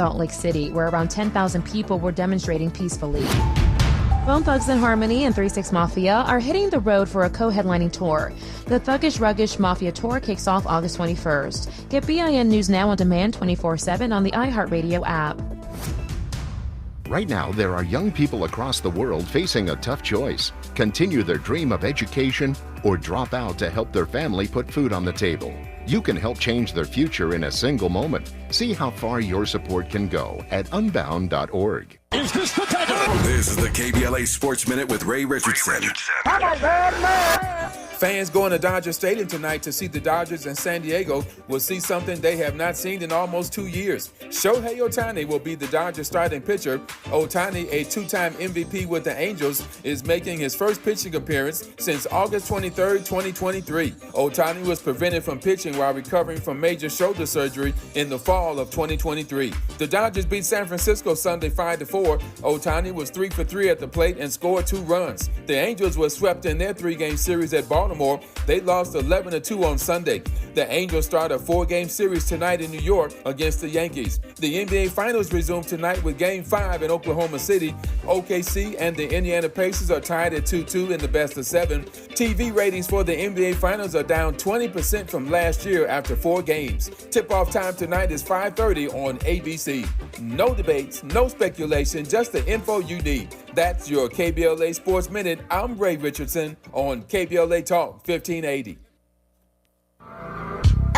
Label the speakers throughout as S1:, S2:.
S1: Salt Lake City, where around 10,000 people were demonstrating peacefully. Bone Thugs and Harmony and 3 6 Mafia are hitting the road for a co-headlining tour. The Thuggish Ruggish Mafia Tour kicks off August 21st. Get BIN News Now on demand 24/7 on the iHeartRadio app.
S2: Right now, there are young people across the world facing a tough choice. Continue their dream of education or drop out to help their family put food on the table. You can help change their future in a single moment. See how far your support can go at unbound.org.
S3: Is this the time?
S4: This is the KBLA Sports Minute with Ray Richardson.
S5: Fans going to Dodger Stadium tonight to see the Dodgers and San Diego will see something they have not seen in almost 2 years. Shohei Ohtani will be the Dodgers starting pitcher. Ohtani, a two-time MVP with the Angels, is making his first pitching appearance since August 23, 2023. Ohtani was prevented from pitching while recovering from major shoulder surgery in the fall of 2023. The Dodgers beat San Francisco Sunday 5-4. Ohtani was 3 for 3 at the plate and scored 2 runs. The Angels were swept in their 3-game series at Baltimore. They lost 11-2 on Sunday. The Angels start a 4-game series tonight in New York against the Yankees. The NBA Finals resume tonight with Game 5 in Oklahoma City. OKC and the Indiana Pacers are tied at 2-2 in the best of 7. TV ratings for the NBA Finals are down 20% from last year after 4 games. Tip-off time tonight is 5:30 on ABC. No debates, no speculation, just the info you need. That's your KBLA Sports Minute. I'm Ray Richardson on KBLA Talk 1580.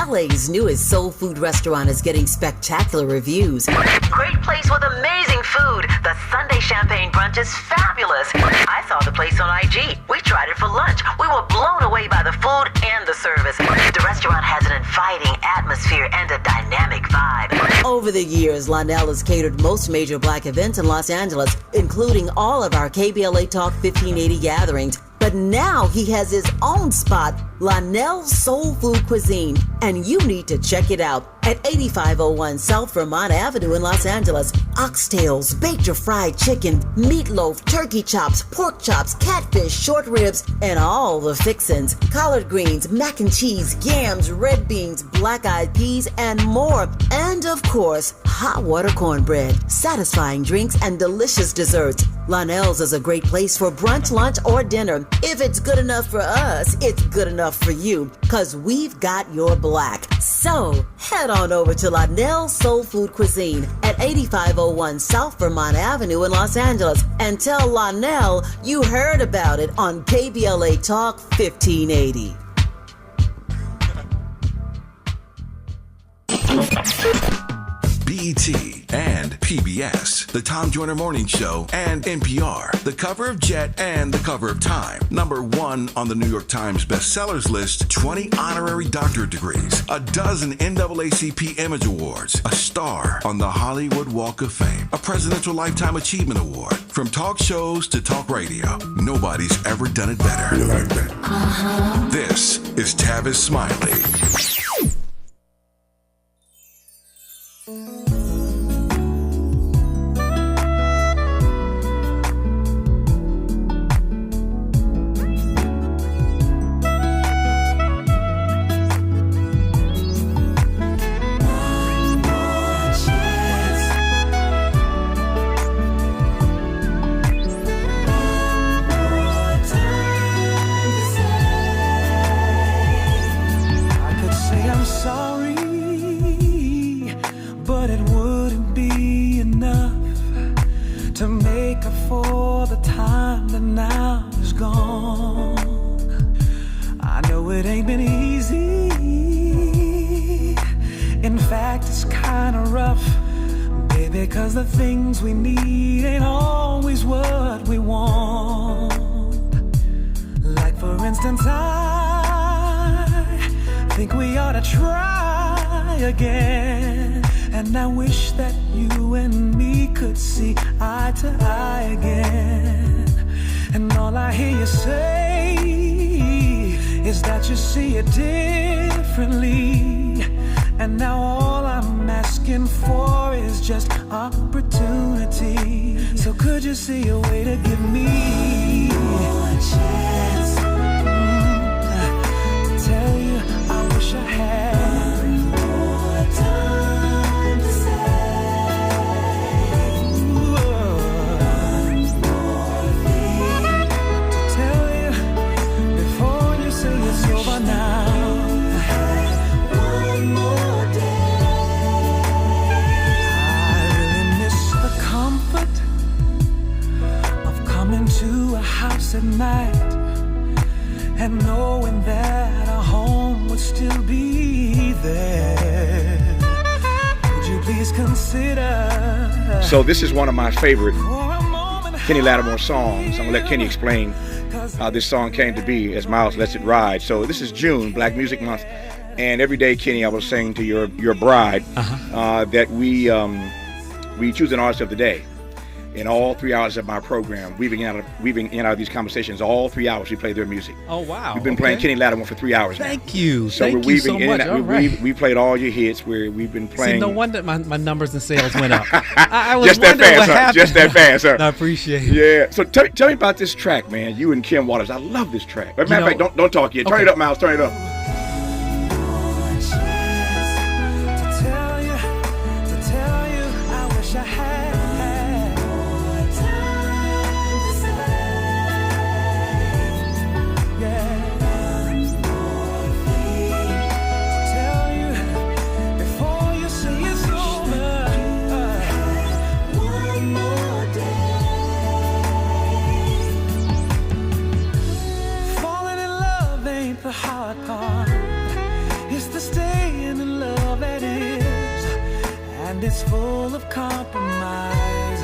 S6: LA's newest soul food restaurant is getting spectacular reviews.
S7: Great place with amazing food. The Sunday champagne brunch is fabulous. I saw the place on IG. We tried it for lunch. We were blown away by the food and the service. The restaurant has an inviting atmosphere and a dynamic vibe.
S6: Over the years, Lionel has catered most major black events in Los Angeles, including all of our KBLA Talk 1580 gatherings. But now he has his own spot, Lionel's Soul Food Cuisine, and you need to check it out at 8501 South Vermont Avenue in Los Angeles. Oxtails, baked or fried chicken, meatloaf, turkey chops, pork chops, catfish, short ribs, and all the fixins. Collard greens, mac and cheese, yams, red beans, black-eyed peas, and more. And of course, hot water cornbread, satisfying drinks, and delicious desserts. Lionel's is a great place for brunch, lunch, or dinner. If it's good enough for us, it's good enough for you, because we've got your black. So, head on over to Lionel's Soul Food Cuisine at 8501 South Vermont Avenue in Los Angeles and tell Lionel you heard about it on KBLA Talk 1580.
S4: BET and PBS, the Tom Joyner Morning Show, and NPR, the cover of Jet and the cover of Time. #1 on the New York Times bestsellers list, 20 honorary doctorate degrees, a dozen NAACP Image Awards, a star on the Hollywood Walk of Fame, a Presidential Lifetime Achievement Award. From talk shows to talk radio, nobody's ever done it better. You like that? Uh-huh. This is Tavis Smiley.
S8: Because the things we need ain't always what we want. Like for instance, I think we ought to try again. And I wish that you and me could see eye to eye again. And all I hear you say is that you see it differently. And now all I'm asking for is just opportunity. So could you see a way to give me one chance? To tell you I wish I had one more time to say night, and knowing that our home would still be there. Would you please consider?
S3: So this is one of my favorite Kenny Lattimore songs. I'm gonna let Kenny explain how this song came to be as Miles Lets It Ride. So this is June, Black Music Month, and every day, Kenny, I was saying to your bride that we choose an artist of the day. In all 3 hours of my program, weaving in and out of these conversations, all 3 hours we play their music.
S9: Oh, wow.
S3: We've been playing Kenny Lattimore for 3 hours now.
S9: Thank you.
S3: So
S9: Thank
S3: we're
S9: you so
S3: weaving in
S9: much.
S3: and out. We played all your hits. We've been playing.
S9: See, no wonder my numbers and sales went up. I was
S3: just that
S9: wondering
S3: fast,
S9: what happened.
S3: Just that fast, sir.
S9: I appreciate it.
S3: Yeah. So tell me about this track, man. You and Kim Waters. I love this track. Matter of fact, don't talk yet. Turn it up, Miles. Turn it up.
S8: It's full of compromise.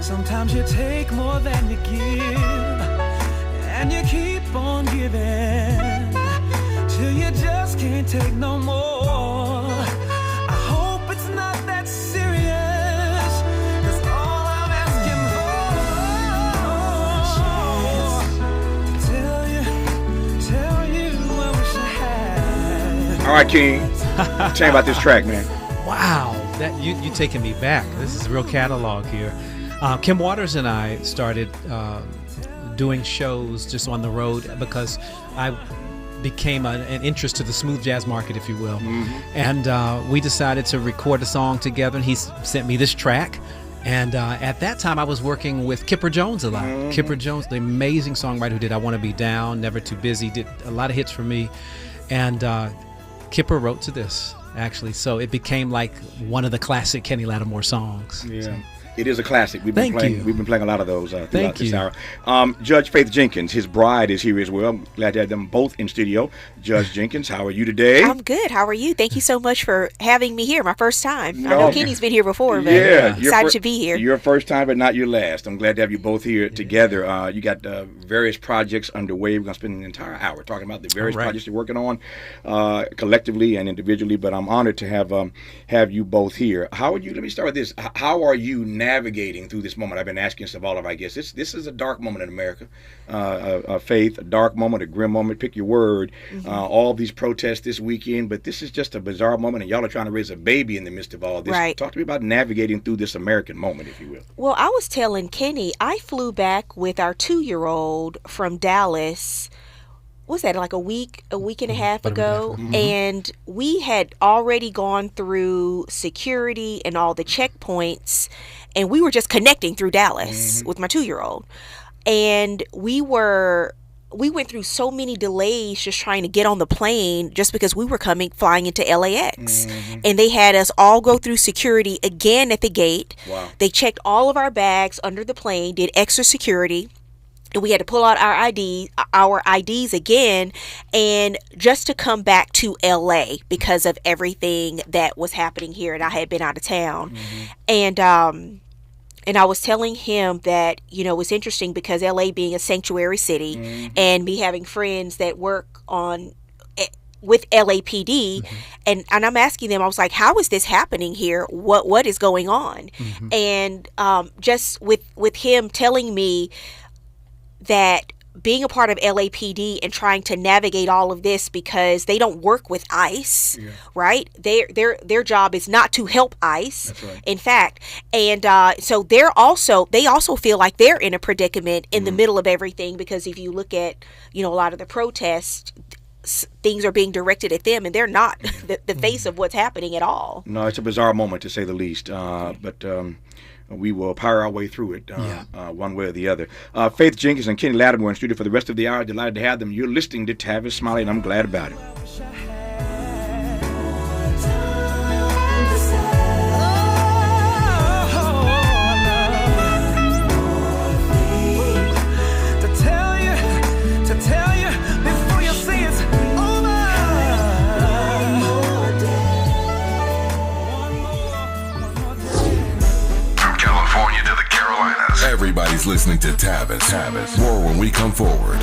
S8: Sometimes you take more than you give, and you keep on giving till you just can't take no more. I hope it's not that serious, 'cause all I'm asking for is tell you I wish I had.
S3: All right, King. Tell me about this track, man.
S9: Wow. That you taking me back. This is real catalog here. Kim Waters and I started doing shows just on the road because I became an interest to the smooth jazz market, if you will. And we decided to record a song together, and he sent me this track. And at that time, I was working with Kipper Jones a lot. Kipper Jones, the amazing songwriter who did I Want to Be Down, Never Too Busy, did a lot of hits for me. And Kipper wrote to this, actually. So it became like one of the classic Kenny Lattimore songs.
S3: Yeah.
S9: So.
S3: It is a classic. We've been playing a lot of those throughout this hour. Judge Faith Jenkins, his bride, is here as well. I'm glad to have them both in studio. Judge Jenkins, how are you today?
S10: I'm good. How are you? Thank you so much for having me here. My first time. I know Kenny's been here before, but excited to be here.
S3: Your first time, but not your last. I'm glad to have you both here together. You got various projects underway. We're going to spend an entire hour talking about the various projects you're working on, collectively and individually. But I'm honored to have you both here. How are you? Let me start with this. How are you navigating through this moment? I've been asking this of all of our guests. This is a dark moment in America. Faith, a dark moment, a grim moment, pick your word. All these protests this weekend, but this is just a bizarre moment, and y'all are trying to raise a baby in the midst of all this.
S10: Right.
S3: Talk to me about navigating through this American moment, if you will.
S10: Well, I was telling Kenny, I flew back with our 2-year-old from Dallas. Was that like a week and a half ago? And we had already gone through security and all the checkpoints, and we were just connecting through Dallas with my 2-year-old. And we went through so many delays just trying to get on the plane just because we were flying into LAX. And they had us all go through security again at the gate.
S3: Wow.
S10: They checked all of our bags under the plane, did extra security. And we had to pull out our IDs again, and just to come back to LA because of everything that was happening here, and I had been out of town. And I was telling him that, it's interesting because LA being a sanctuary city and me having friends that work with LAPD, and I'm asking them, I was like, how is this happening here? What is going on? And just with him telling me that being a part of LAPD and trying to navigate all of this because they don't work with ICE, right? Their job is not to help ICE.
S3: That's right.
S10: In fact, and so they also feel like they're in a predicament in the middle of everything, because if you look at a lot of the protests, things are being directed at them, and they're not the face of what's happening at all.
S3: No, it's a bizarre moment to say the least. But we will power our way through it one way or the other. Faith Jenkins and Kenny Lattimore in studio for the rest of the hour. Delighted to have them. You're listening to Tavis Smiley, and I'm glad about it.
S8: To tell you
S4: Everybody's listening to Tavis. More when we come forward.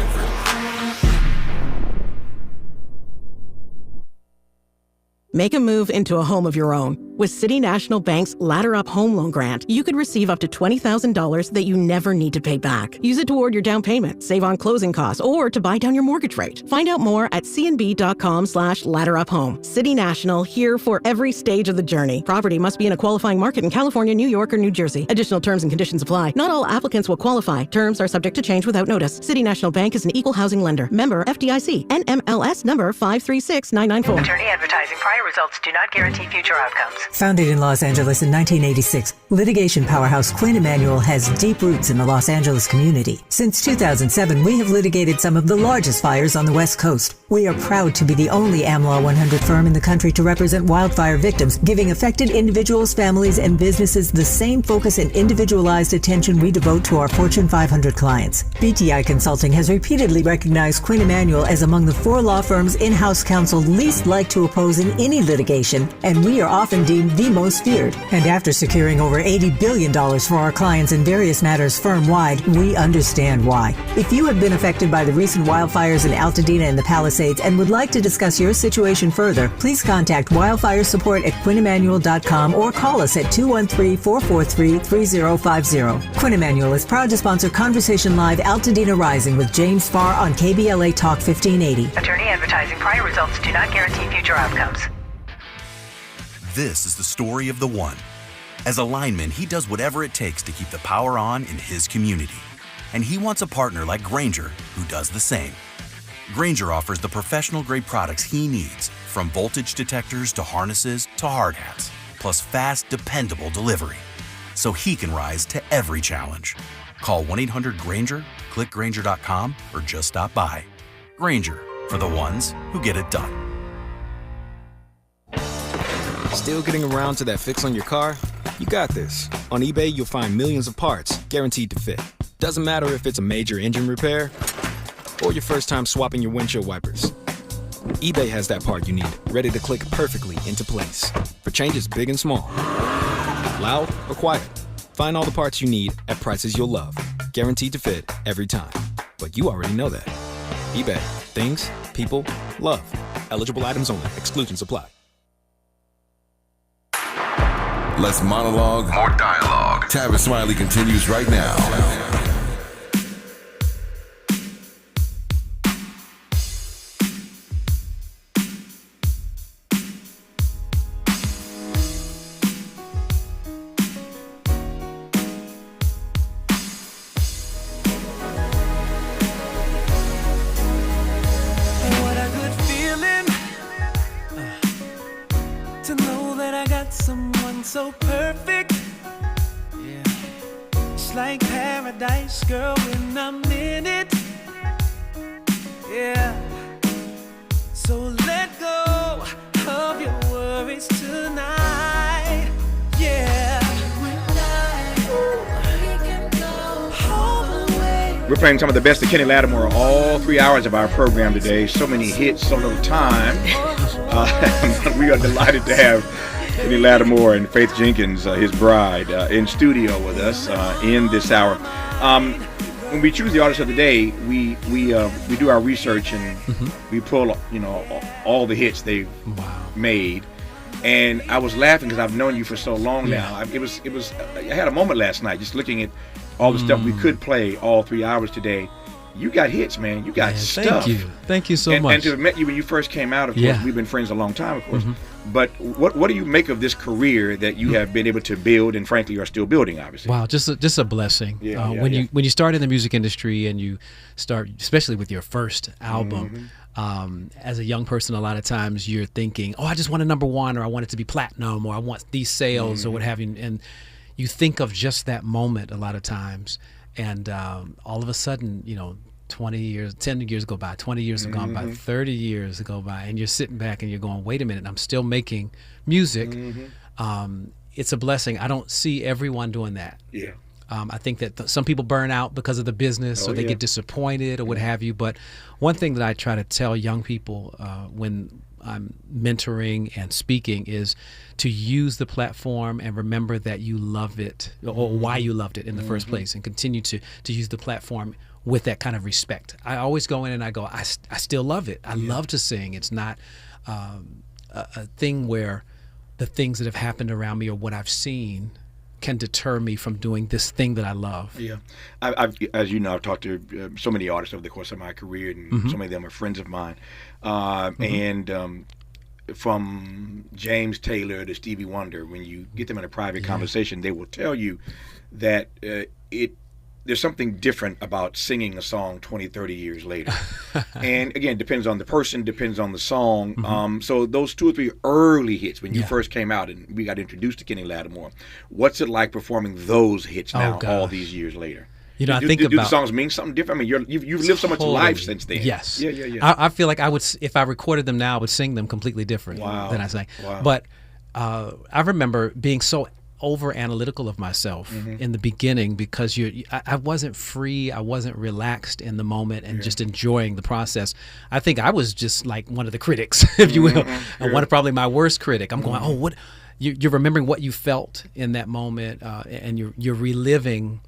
S11: Make a move into a home of your own. With City National Bank's Ladder Up Home Loan Grant, you could receive up to $20,000 that you never need to pay back. Use it toward your down payment, save on closing costs, or to buy down your mortgage rate. Find out more at cnb.com/ladderuphome. City National, here for every stage of the journey. Property must be in a qualifying market in California, New York, or New Jersey. Additional terms and conditions apply. Not all applicants will qualify. Terms are subject to change without notice. City National Bank is an equal housing lender. Member FDIC. NMLS number 536994.
S7: Attorney advertising. Prior results do not guarantee future outcomes.
S12: Founded in Los Angeles in 1986, litigation powerhouse Quinn Emanuel has deep roots in the Los Angeles community. Since 2007, we have litigated some of the largest fires on the West Coast. We are proud to be the only AmLaw 100 firm in the country to represent wildfire victims, giving affected individuals, families, and businesses the same focus and individualized attention we devote to our Fortune 500 clients. BTI Consulting has repeatedly recognized Quinn Emanuel as among the 4 law firms in-house counsel least liked to oppose in any litigation, and we are often deemed the most feared. And after securing over $80 billion for our clients in various matters firm-wide, we understand why. If you have been affected by the recent wildfires in Altadena and the Palisades and would like to discuss your situation further, please contact wildfire support at QuinnEmanuel.com or call us at 213-443-3050. Quinn Emanuel is proud to sponsor Conversation Live Altadena Rising with James Farr on KBLA Talk 1580.
S7: Attorney advertising. Prior results do not guarantee future outcomes.
S13: This is the story of the one. As a lineman, he does whatever it takes to keep the power on in his community. And he wants a partner like Grainger who does the same. Grainger offers the professional-grade products he needs, from voltage detectors to harnesses to hard hats, plus fast, dependable delivery, so he can rise to every challenge. Call 1-800-GRAINGER, click Grainger.com, or just stop by. Grainger, for the ones who get it done.
S14: Still getting around to that fix on your car? You got this. On eBay, you'll find millions of parts, guaranteed to fit. Doesn't matter if it's a major engine repair or your first time swapping your windshield wipers. eBay has that part you need, ready to click perfectly into place for changes big and small. Loud or quiet, find all the parts you need at prices you'll love. Guaranteed to fit every time. But you already know that. eBay. Things, people, love. Eligible items only. Exclusions apply.
S4: Less monologue, more dialogue. Tavis Smiley continues right now.
S8: What a good feeling to know that I got someone so perfect. Yeah, it's like paradise, girl, when I'm in it. Yeah, so let go of your worries tonight. Yeah,
S3: We're playing some of the best of Kenny Lattimore all 3 hours of our program today. So many hits, so little time. We are delighted to have Kenny Lattimore and Faith Jenkins, his bride, in studio with us in this hour. When we choose the artist of the day, we do our research and we pull all the hits they've made. And I was laughing because I've known you for so long now. I had a moment last night just looking at all the stuff we could play all 3 hours today. You got hits, man. You got stuff.
S9: Thank you so much.
S3: And to have met you when you first came out, of course, we've been friends a long time, of course. But what do you make of this career that you have been able to build and, frankly, are still building, obviously?
S9: Wow, just a blessing. When you start in the music industry and you start, especially with your first album, as a young person, a lot of times you're thinking, oh, I just want a #1, or I want it to be platinum, or I want these sales, or what have you. And you think of just that moment a lot of times. And all of a sudden, 10 years go by, 20 years have gone by, 30 years go by, and you're sitting back and you're going, wait a minute, I'm still making music. It's a blessing. I don't see everyone doing that.
S3: Yeah.
S9: I think that some people burn out because of the business, or they get disappointed or what have you. But one thing that I try to tell young people when I'm mentoring and speaking is to use the platform and remember that you love it or why you loved it in the first place, and continue to use the platform with that kind of respect. I always go in and I go, I still love it. I love to sing. It's not a thing where the things that have happened around me or what I've seen can deter me from doing this thing that I love.
S3: Yeah. I've as you know, I've talked to so many artists over the course of my career, and so many of them are friends of mine. And from James Taylor to Stevie Wonder, when you get them in a private conversation, they will tell you that there's something different about singing a song 20, 30 years later. And again, depends on the person, depends on the song. So those 2 or 3 early hits when you first came out and we got introduced to Kenny Lattimore, what's it like performing those hits now all these years later?
S9: You know,
S3: do the songs mean something different? I mean, you've lived so much life since then.
S9: Yes.
S3: Yeah.
S9: I feel like I would, if I recorded them now, I would sing them completely different than I sang.
S3: Wow.
S9: But I remember being so over analytical of myself in the beginning because I wasn't free, I wasn't relaxed in the moment and just enjoying the process. I think I was just like one of the critics, if you will, and probably my worst critic. I'm going, oh, what? You're remembering what you felt in that moment, and you're reliving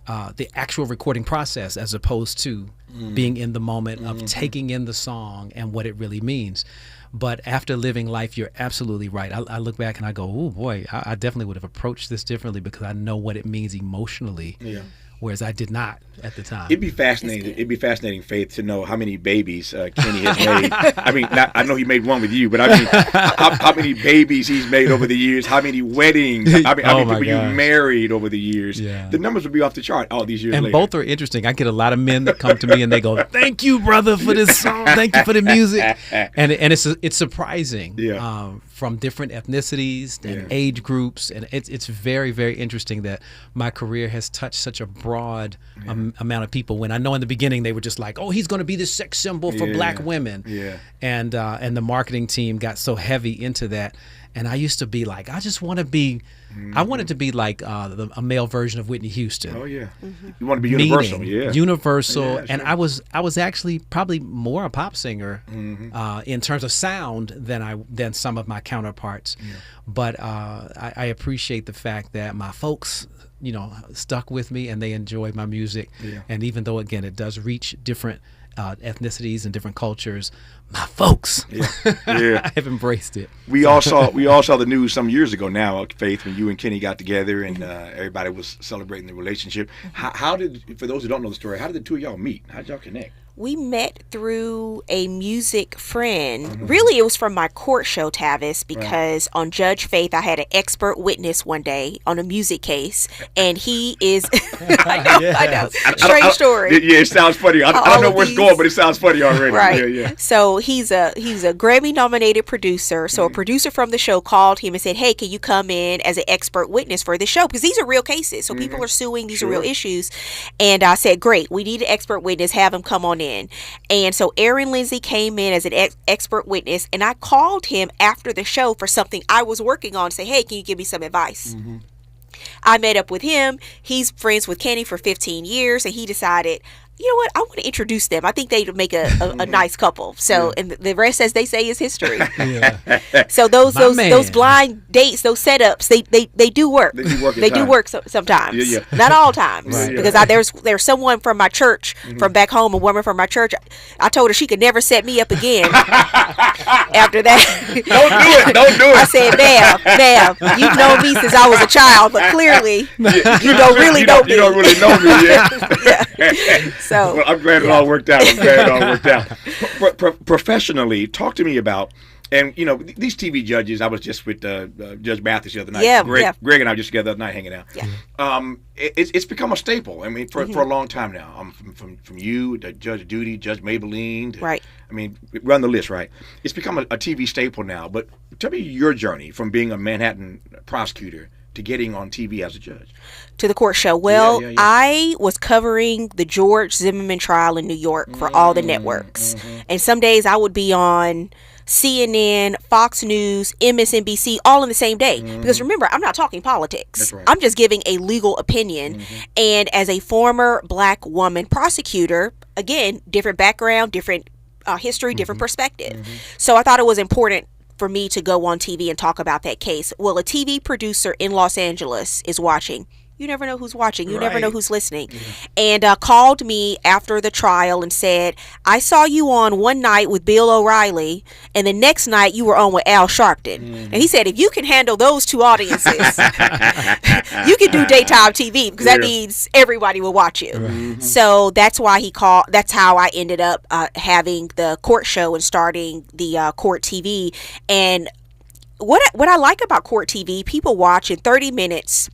S9: the actual recording process as opposed to being in the moment of taking in the song and what it really means. But after living life, you're absolutely right. I look back and I go, oh boy, I definitely would have approached this differently because I know what it means emotionally. Yeah. Whereas I did not at the time.
S3: It'd be fascinating, Faith, to know how many babies Kenny has made. I mean, I know he made one with you, but I mean, how many babies he's made over the years, how many weddings, how many people you married over the years. Yeah. The numbers would be off the chart all these years later.
S9: And both are interesting. I get a lot of men that come to me and they go, thank you, brother, for this song. Thank you for the music. And it's surprising from different ethnicities and age groups. And it's very, very interesting that my career has touched such a broad amount of people, when I know in the beginning they were just like, oh, he's going to be this sex symbol for black women. Yeah. And the marketing team got so heavy into that. And I used to be like, I just want to be, I wanted to be like a male version of Whitney Houston.
S3: Oh, yeah. You want to be universal.
S9: Universal.
S3: Yeah,
S9: and I was actually probably more a pop singer in terms of sound than some of my counterparts. Yeah. But I appreciate the fact that my folks, stuck with me and they enjoyed my music. Yeah. And even though, again, it does reach different ethnicities and different cultures, my folks have embraced it.
S3: We all saw the news some years ago now, Faith, when you and Kenny got together and everybody was celebrating the relationship. How did, for those who don't know the story, how did the two of y'all meet? How did y'all connect?
S10: We met through a music friend. Really, it was from my court show, Tavis, because on Judge Faith, I had an expert witness one day on a music case, and he is, I know, strange story.
S3: Yeah, it sounds funny. I don't know where it's going, but it sounds funny already.
S10: Right. Yeah. So he's a Grammy-nominated producer. So a producer from the show called him and said, hey, can you come in as an expert witness for the show? Because these are real cases. So people are suing. These are real issues. And I said, great, we need an expert witness. Have him come on in. And so Aaron Lindsay came in as an expert witness, and I called him after the show for something I was working on to say, hey, can you give me some advice? I met up with him. He's friends with Kenny for 15 years, and he decided, you know what, I want to introduce them. I think they'd make a nice couple. So, and the rest, as they say, is history. So those blind dates, those setups, they do work. They do work sometimes. Not all times. Because there's someone from my church, from back home, a woman from my church. I told her she could never set me up again. After that,
S3: don't do it.
S10: I said, ma'am, you've known me since I was a child, but clearly you don't really know me.
S3: You don't really know me. So, well, I'm glad it all worked out. Professionally, talk to me about, and these TV judges. I was just with Judge Mathis the other night. Greg and I were just together the other night hanging out. It's become a staple. I mean, for a long time now. From you to Judge Judy, Judge Maybelline. Right. I mean, run the list. Right. It's become a TV staple now. But tell me your journey from being a Manhattan prosecutor to getting on TV as a judge.
S10: To the court show. Well, I was covering the George Zimmerman trial in New York for all the networks. And some days I would be on CNN, Fox News, MSNBC, all in the same day. Because remember, I'm not talking politics. Right. I'm just giving a legal opinion. And as a former black woman prosecutor, again, different background, different history, different perspective. So I thought it was important for me to go on TV and talk about that case. Well, a TV producer in Los Angeles is watching. You never know who's watching. You never know who's listening. And called me after the trial and said, I saw you on one night with Bill O'Reilly, and the next night you were on with Al Sharpton. And he said, if you can handle those two audiences, you can do daytime TV, because that means everybody will watch you. So that's why he called. That's how I ended up having the court show and starting the court TV. And what I like about court TV, people watch in 30 minutes.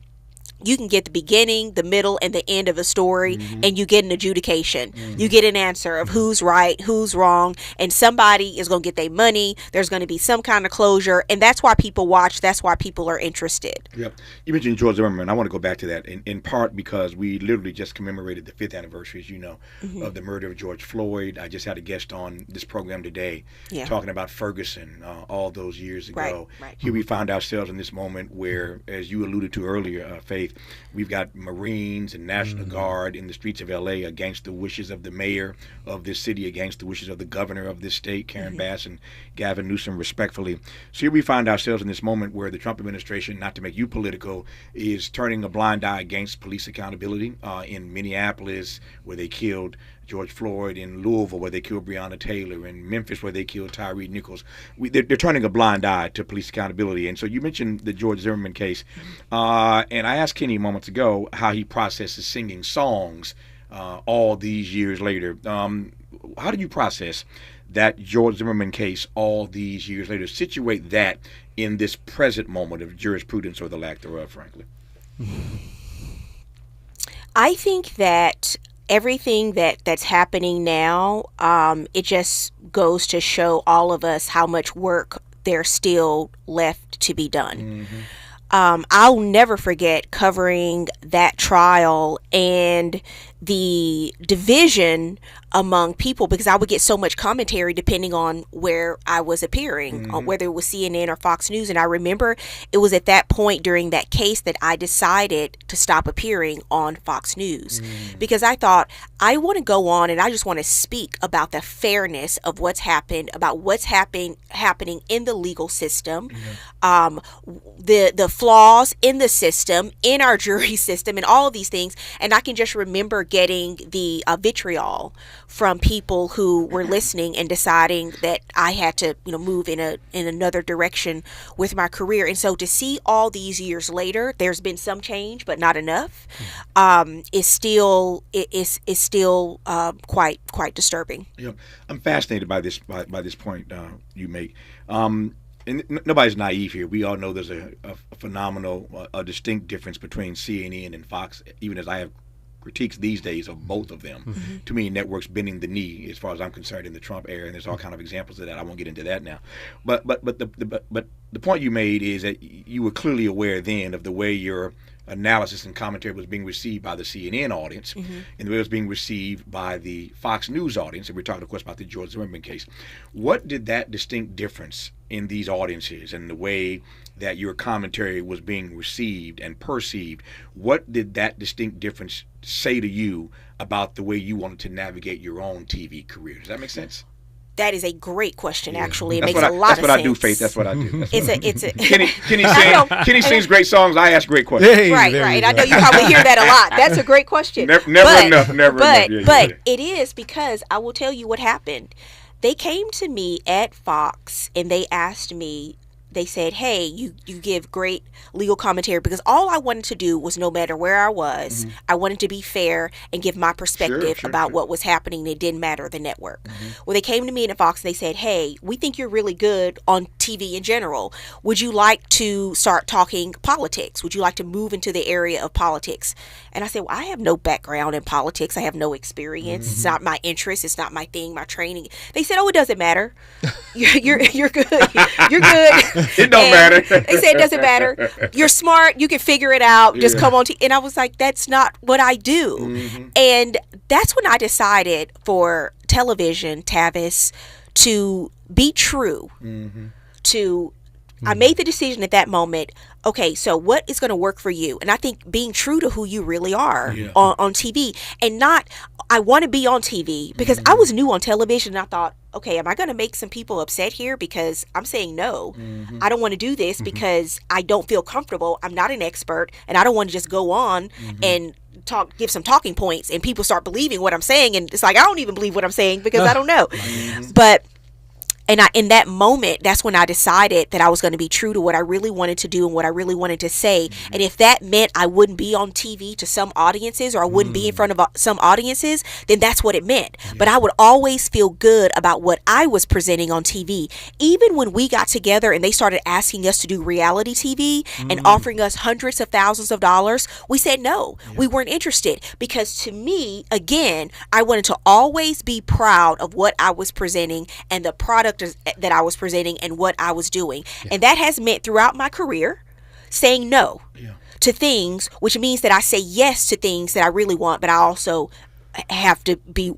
S10: You can get the beginning, the middle, and the end of a story, and you get an adjudication. You get an answer of who's right, who's wrong, and somebody is going to get their money. There's going to be some kind of closure, and that's why people watch. That's why people are interested.
S3: Yep. You mentioned George Zimmerman. I want to go back to that in part because we literally just commemorated the 5th anniversary, as you know, of the murder of George Floyd. I just had a guest on this program today talking about Ferguson all those years ago.
S10: Right.
S3: Here we found ourselves in this moment where, as you alluded to earlier, Faith, we've got Marines and National Guard in the streets of LA against the wishes of the mayor of this city, against the wishes of the governor of this state, Karen Bass and Gavin Newsom, respectfully. So here we find ourselves in this moment where the Trump administration, not to make you political, is turning a blind eye against police accountability. In Minneapolis, where they killed George Floyd, in Louisville, where they killed Breonna Taylor, in Memphis, where they killed Tyree Nichols. They're turning a blind eye to police accountability. And so you mentioned the George Zimmerman case. And I asked Kenny moments ago how he processes singing songs all these years later. How do you process that George Zimmerman case all these years later? Situate that in this present moment of jurisprudence, or the lack thereof, frankly.
S10: I think that everything that's happening now, it just goes to show all of us how much work there's still left to be done. I'll never forget covering that trial and the division among people, because I would get so much commentary depending on where I was appearing, whether it was CNN or Fox News. And I remember it was at that point during that case that I decided to stop appearing on Fox News, because I thought, I want to go on and I just want to speak about the fairness of what's happened, about what's happening in the legal system, the flaws in the system, in our jury system, and all of these things. And I can just remember getting the vitriol from people who were listening and deciding that I had to, move in another direction with my career. And so to see all these years later, there's been some change, but not enough. Is still quite disturbing.
S3: Yeah, I'm fascinated by this point you make. And nobody's naive here. We all know there's a phenomenal, a distinct difference between CNN and Fox, even as I have critiques these days of both of them. To me, networks bending the knee, as far as I'm concerned, in the Trump era, and there's all kind of examples of that. I won't get into that now. But the point you made is that you were clearly aware then of the way your analysis and commentary was being received by the CNN audience, and the way it was being received by the Fox News audience. And we're talking, of course, about the George Zimmerman case. What did that distinct difference in these audiences and the way that your commentary was being received and perceived, what did that distinct difference say to you about the way you wanted to navigate your own TV career? Does that make sense?
S10: That is a great question. Actually, it makes a lot of sense.
S3: That's what I do, Faith. That's what I do.
S10: It's a
S3: Kenny sings great songs. I ask great questions.
S10: Right. I know you probably hear that a lot. That's a great question.
S3: Never enough.
S10: But it is, because I will tell you what happened. They came to me at Fox and they asked me, they said, hey, you give great legal commentary, because all I wanted to do was, no matter where I was, I wanted to be fair and give my perspective about what was happening. It didn't matter the network. Well, they came to me at Fox and they said, hey, we think you're really good on TV in general. Would you like to start talking politics? Would you like to move into the area of politics? And I said, well, I have no background in politics. I have no experience. It's not my interest. It's not my thing, my training. They said, oh, it doesn't matter. You're good. You're good.
S3: It don't matter.
S10: They said it doesn't matter. You're smart. You can figure it out. Just come on. And I was like, that's not what I do. And that's when I decided for television, Tavis, to be true. I made the decision at that moment, okay, so what is going to work for you? And I think being true to who you really are on TV, and not, I want to be on TV, because I was new on television and I thought, okay, am I going to make some people upset here because I'm saying no? I don't want to do this because I don't feel comfortable. I'm not an expert, and I don't want to just go on and give some talking points and people start believing what I'm saying, and it's like I don't even believe what I'm saying because I don't know. But in that moment, that's when I decided that I was going to be true to what I really wanted to do and what I really wanted to say. And if that meant I wouldn't be on TV to some audiences, or I wouldn't be in front of some audiences, then that's what it meant. But I would always feel good about what I was presenting on TV. Even when we got together and they started asking us to do reality TV and offering us hundreds of thousands of dollars, we said no. We weren't interested, because to me, again, I wanted to always be proud of what I was presenting and the product that I was presenting and what I was doing. And that has meant throughout my career saying no to things, which means that I say yes to things that I really want, but I also have to be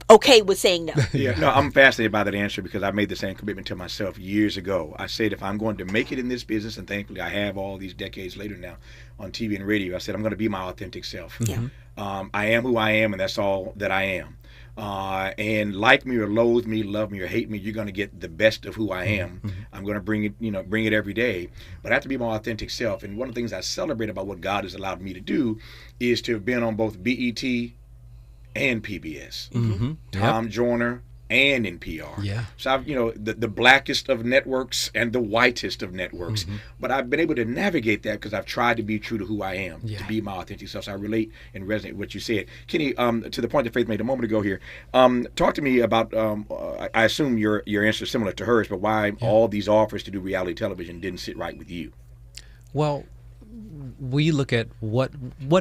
S10: okay with saying no.
S3: No, I'm fascinated by that answer, because I made the same commitment to myself years ago. I said, if I'm going to make it in this business, and thankfully I have all these decades later now on TV and radio, I said I'm going to be my authentic self. I am who I am, and that's all that I am. And like me or loathe me, love me or hate me, you're going to get the best of who I am. I'm going to bring it every day. But I have to be my authentic self. And one of the things I celebrate about what God has allowed me to do is to have been on both BET and PBS. Tom Joyner and NPR. So I've, the blackest of networks and the whitest of networks. But I've been able to navigate that because I've tried to be true to who I am, to be my authentic self. So I relate and resonate with what you said. Kenny, to the point that Faith made a moment ago here, talk to me about, I assume your answer is similar to hers, but why all these offers to do reality television didn't sit right with you?
S9: Well, we look at what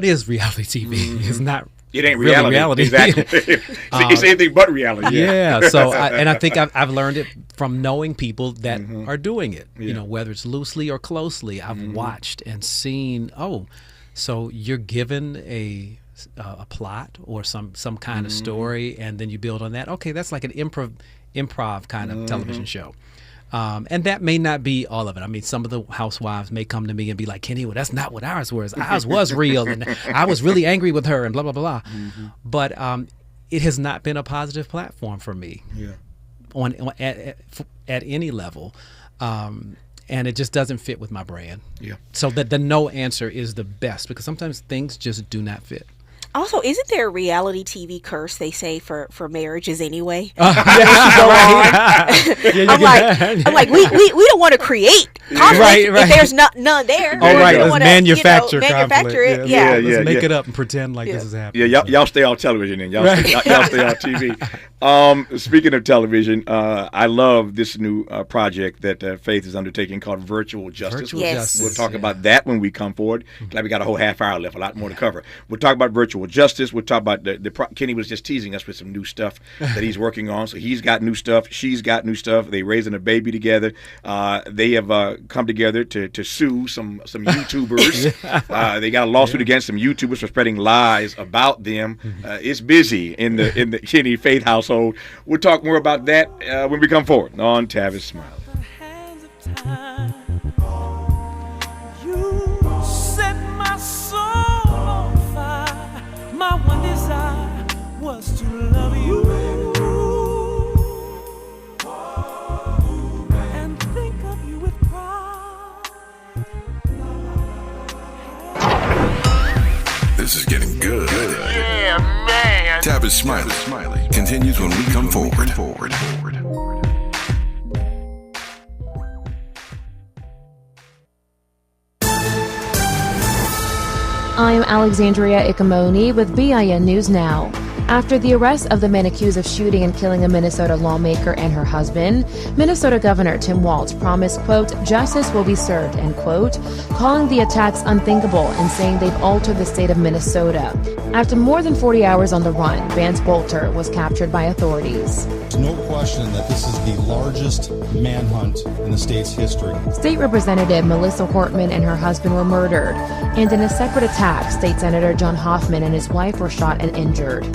S9: is reality TV. It's not.
S3: It ain't reality. Exactly. It's anything but reality.
S9: So I think I've learned it from knowing people that are doing it. Whether it's loosely or closely, I've watched and seen. Oh, so you're given a plot or some kind of story, and then you build on that. Okay, that's like an improv kind of television show. And that may not be all of it. I mean, some of the housewives may come to me and be like, Kenny, well, that's not what ours was. Ours was real, and I was really angry with her, and blah, blah, blah. But it has not been a positive platform for me at any level. And it just doesn't fit with my brand. So the no answer is the best, because sometimes things just do not fit.
S10: Also, isn't there a reality TV curse, they say, for marriages anyway?
S9: I'm
S10: like, we don't want to create conflict if there's none there.
S9: Let's manufacture it.
S10: Let's
S9: make it up and pretend like this is happening.
S3: Y'all stay on television, and y'all stay on TV. Speaking of television, I love this new project that Faith is undertaking called Virtual Justice. We'll talk about that when we come forward. Glad we got a whole half hour left, a lot more to cover. We'll talk about Virtual Justice. We'll talk about Kenny was just teasing us with some new stuff that he's working on. So he's got new stuff. She's got new stuff. They're raising a baby together. They have come together to sue some YouTubers. They got a lawsuit against some YouTubers for spreading lies about them. It's busy in the Kenny Faith household. We'll talk more about that when we come forward on Tavis Smiley.
S8: My one desire was to love you and think of you with pride.
S4: This is getting good.
S15: Yeah, man.
S4: Tavis Smiley continues when we come forward.
S1: I'm Alexandria Ikamoni with BIN News Now. After the arrest of the men accused of shooting and killing a Minnesota lawmaker and her husband, Minnesota Governor Tim Walz promised, quote, justice will be served, end quote, calling the attacks unthinkable and saying they've altered the state of Minnesota. After more than 40 hours on the run, Vance Bolter was captured by authorities.
S16: There's no question that this is the largest manhunt in the state's history.
S1: State Representative Melissa Hortman and her husband were murdered, and in a separate attack, State Senator John Hoffman and his wife were shot and injured.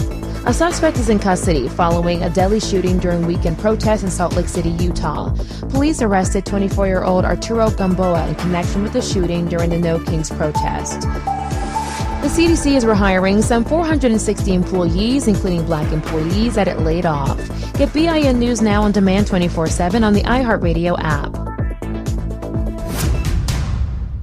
S1: A suspect is in custody following a deadly shooting during weekend protests in Salt Lake City, Utah. Police arrested 24-year-old Arturo Gamboa in connection with the shooting during the No Kings protest. The CDC is rehiring some 460 employees, including black employees that it laid off. Get BIN News Now on demand 24/7 on the iHeartRadio app.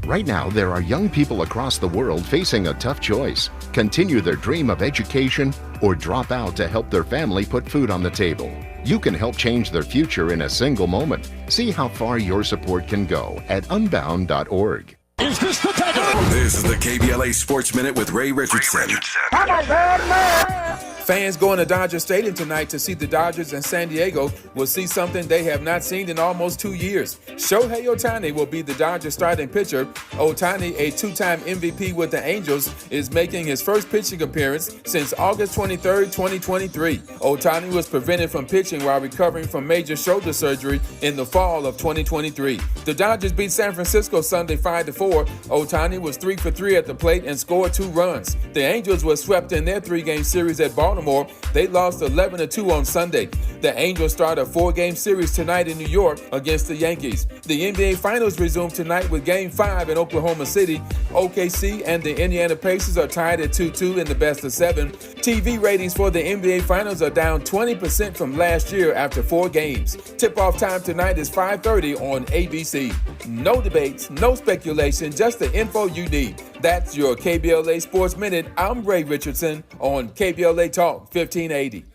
S2: Right now, there are young people across the world facing a tough choice. Continue their dream of education or drop out to help their family put food on the table. You can help change their future in a single moment. See how far your support can go at unbound.org.
S4: Is this the takeover? This is the KBLA Sports Minute with Ray Richardson.
S5: Fans going to Dodger Stadium tonight to see the Dodgers and San Diego will see something they have not seen in almost 2 years. Shohei Ohtani will be the Dodgers starting pitcher. Ohtani, a two-time MVP with the Angels, is making his first pitching appearance since August 23, 2023. Ohtani was prevented from pitching while recovering from major shoulder surgery in the fall of 2023. The Dodgers beat San Francisco Sunday 5-4. Ohtani was 3 for 3 at the plate and scored 2 runs. The Angels were swept in their 3-game series at Baltimore. They lost 11-2 on Sunday. The Angels start a 4-game series tonight in New York against the Yankees. The NBA Finals resume tonight with Game 5 in Oklahoma City. OKC and the Indiana Pacers are tied at 2-2 in the best of 7. TV ratings for the NBA Finals are down 20% from last year after 4 games. Tip-off time tonight is 5:30 on ABC. No debates, no speculation, just the info you need. That's your KBLA Sports Minute. I'm Ray Richardson on KBLA Talk 1580.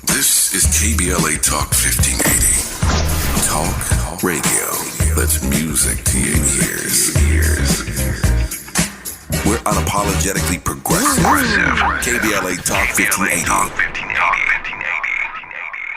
S4: This is KBLA Talk 1580. Talk radio. That's music to your ears. We're unapologetically progressive. KBLA Talk 1580.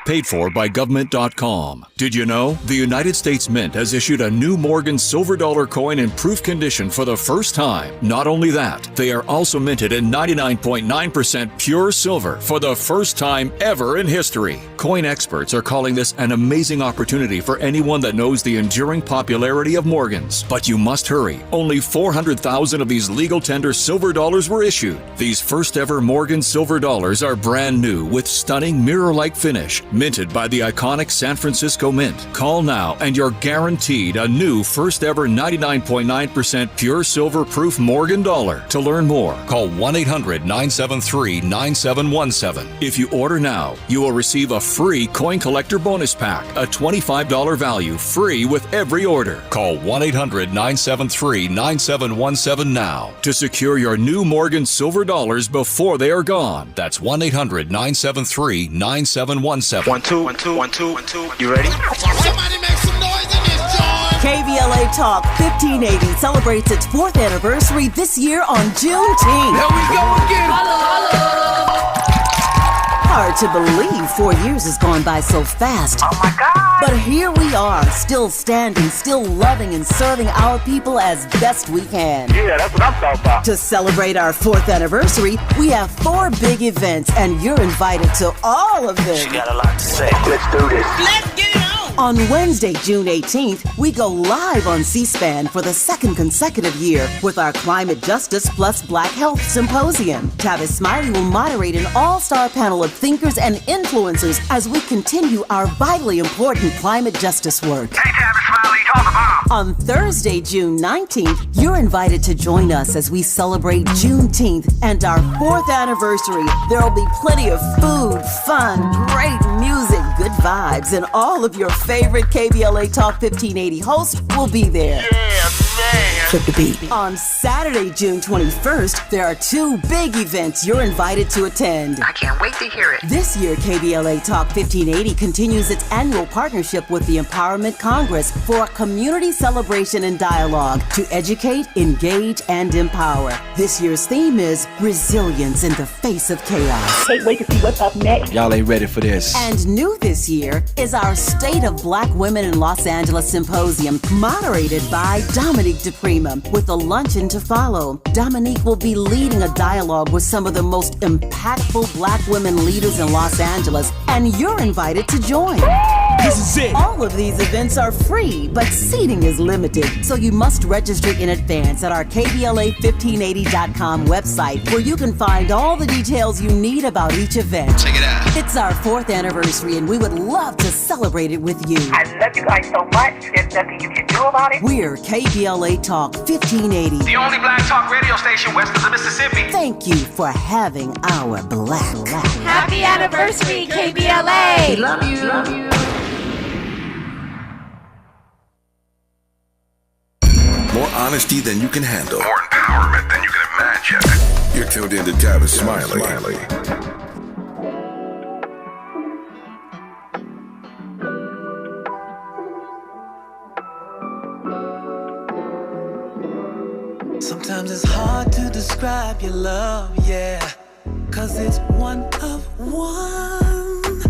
S17: Paid for by government.com. Did you know? The United States Mint has issued a new Morgan silver dollar coin in proof condition for the first time. Not only that, they are also minted in 99.9% pure silver for the first time ever in history. Coin experts are calling this an amazing opportunity for anyone that knows the enduring popularity of Morgans. But you must hurry. Only 400,000 of these legal tender silver dollars were issued. These first ever Morgan silver dollars are brand new with stunning mirror-like finish, minted by the iconic San Francisco Mint. Call now and you're guaranteed a new first ever 99.9% pure silver proof Morgan dollar. To learn more, call 1-800-973-9717. If you order now, you will receive a free coin collector bonus pack, a $25 value, free with every order. Call 1-800-973-9717 now to secure your new Morgan silver dollars before they are gone. That's 1-800-973-9717.
S18: 1 2 1 2 1 2 1 2. You ready?
S15: Somebody make some noise in this joint.
S6: KBLA Talk 1580 celebrates its 4th anniversary this year on Juneteenth.
S15: Here we go again. Holla.
S6: Hard to believe 4 years has gone by so fast.
S7: Oh my God.
S6: But here we are, still standing, still loving and serving our people as best we can.
S18: Yeah, that's what I'm talking about.
S6: To celebrate our 4th anniversary, we have 4 big events, and you're invited to all of them.
S18: She got a lot to say. Let's do this.
S15: Let's get it on.
S6: On Wednesday, June 18th, we go live on C-SPAN for the 2nd consecutive year with our Climate Justice Plus Black Health Symposium. Tavis Smiley will moderate an all-star panel of thinkers and influencers as we continue our vitally important climate justice work.
S18: Hey, Tavis Smiley, talk about.
S6: On Thursday, June 19th, you're invited to join us as we celebrate Juneteenth and our 4th anniversary. There will be plenty of food, fun, great music, good vibes, and all of your favorite KBLA Talk 1580 hosts will be there.
S15: Yeah, man.
S6: Flip the beat. On Saturday, June 21st, there are 2 big events you're invited to attend.
S7: I can't wait to hear it.
S6: This year, KBLA Talk 1580 continues its annual partnership with the Empowerment Congress for a community celebration and dialogue to educate, engage, and empower. This year's theme is resilience in the face of chaos.
S19: Can't wait to see what's up next.
S14: Y'all ain't ready for this.
S6: And new this year is our State of Black Women in Los Angeles Symposium, moderated by Dominique DePrima, with a luncheon to follow. Dominique will be leading a dialogue with some of the most impactful Black women leaders in Los Angeles, and you're invited to join.
S8: This is it.
S6: All of these events are free, but seating is limited, so you must register in advance at our KBLA1580.com website, where you can find all the details you need about each event.
S15: Check it out.
S6: It's our 4th anniversary, and we would love to celebrate it with you.
S7: I love you guys so much. There's nothing you can do about it.
S6: We're KBLA Talk 1580.
S18: The only black talk radio station west of the Mississippi.
S6: Thank you for having our black.
S19: Happy anniversary, KBLA.
S6: We love you.
S19: Love you.
S4: More honesty than you can handle.
S20: More empowerment than you can imagine.
S4: You're tuned in to Tavis Smiley.
S8: Sometimes it's hard to describe your love, yeah, 'cause it's one of one.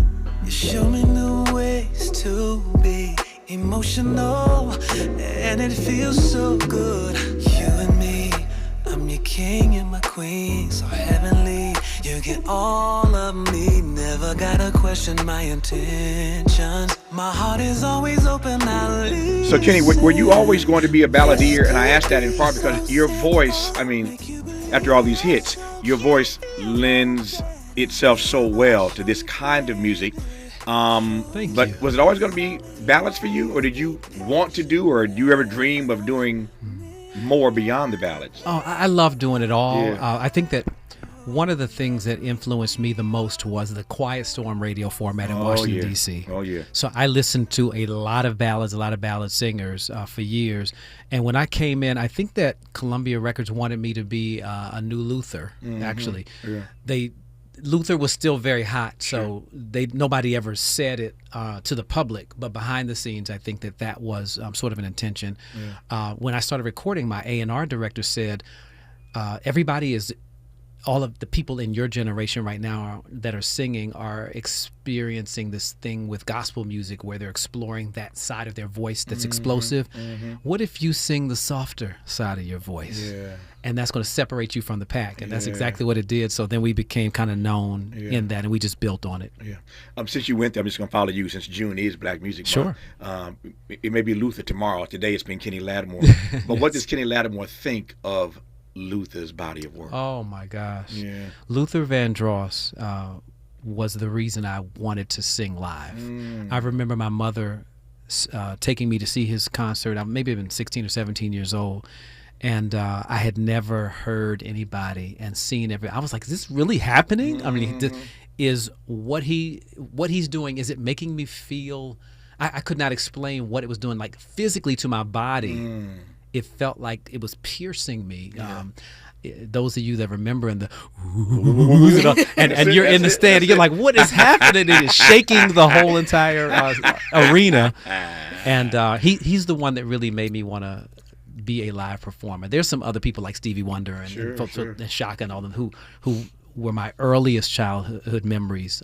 S8: You show me new ways to be emotional, and it feels so good. You and me, I'm your king and my queen, so heavenly. You get all of me, never gotta question my intentions. My heart is always open, I'll leave.
S3: So Kenny, were you always going to be a balladeer? And I asked that in part because your voice, I mean, after all these hits, your voice lends itself so well to this kind of music. But was it always going to be ballads for you, or did you want to do, or did you ever dream of doing more beyond the ballads?
S9: Oh, I love doing it all.
S3: Yeah.
S9: I think that one of the things that influenced me the most was the Quiet Storm radio format in Washington, D.C.
S3: Oh, yeah.
S9: So I listened to a lot of ballads, a lot of ballad singers for years. And when I came in, I think that Columbia Records wanted me to be a new Luther, actually.
S3: Yeah.
S9: Luther was still very hot, so nobody ever said it to the public. But behind the scenes, I think that was sort of an intention.
S3: Yeah.
S9: When I started recording, my A&R director said, all of the people in your generation right now that are singing are experiencing this thing with gospel music where they're exploring that side of their voice that's explosive. What if you sing the softer side of your voice?
S3: Yeah.
S9: And that's going to separate you from the pack. And that's exactly what it did. So then we became kind of known in that, and we just built on it.
S3: Yeah. Since you went there, I'm just going to follow you since June is Black Music Month.
S9: Sure.
S3: It may be Luther tomorrow. Today it's been Kenny Lattimore. But what does Kenny Lattimore think of Luther's body of work?
S9: Oh my gosh.
S3: Yeah.
S9: Luther Vandross was the reason I wanted to sing live. I remember my mother taking me to see his concert. I maybe been 16 or 17 years old, and I had never heard anybody and seen I was like, is this really happening? I mean, is what he's doing, is it making me feel? I could not explain what it was doing, like physically to my body. It felt like it was piercing me. Those of you that remember and you're in the stand, you're like, what is happening? It is shaking the whole entire arena. And he's the one that really made me want to be a live performer. There's some other people like Stevie Wonder and folks and Shaka and all them who were my earliest childhood memories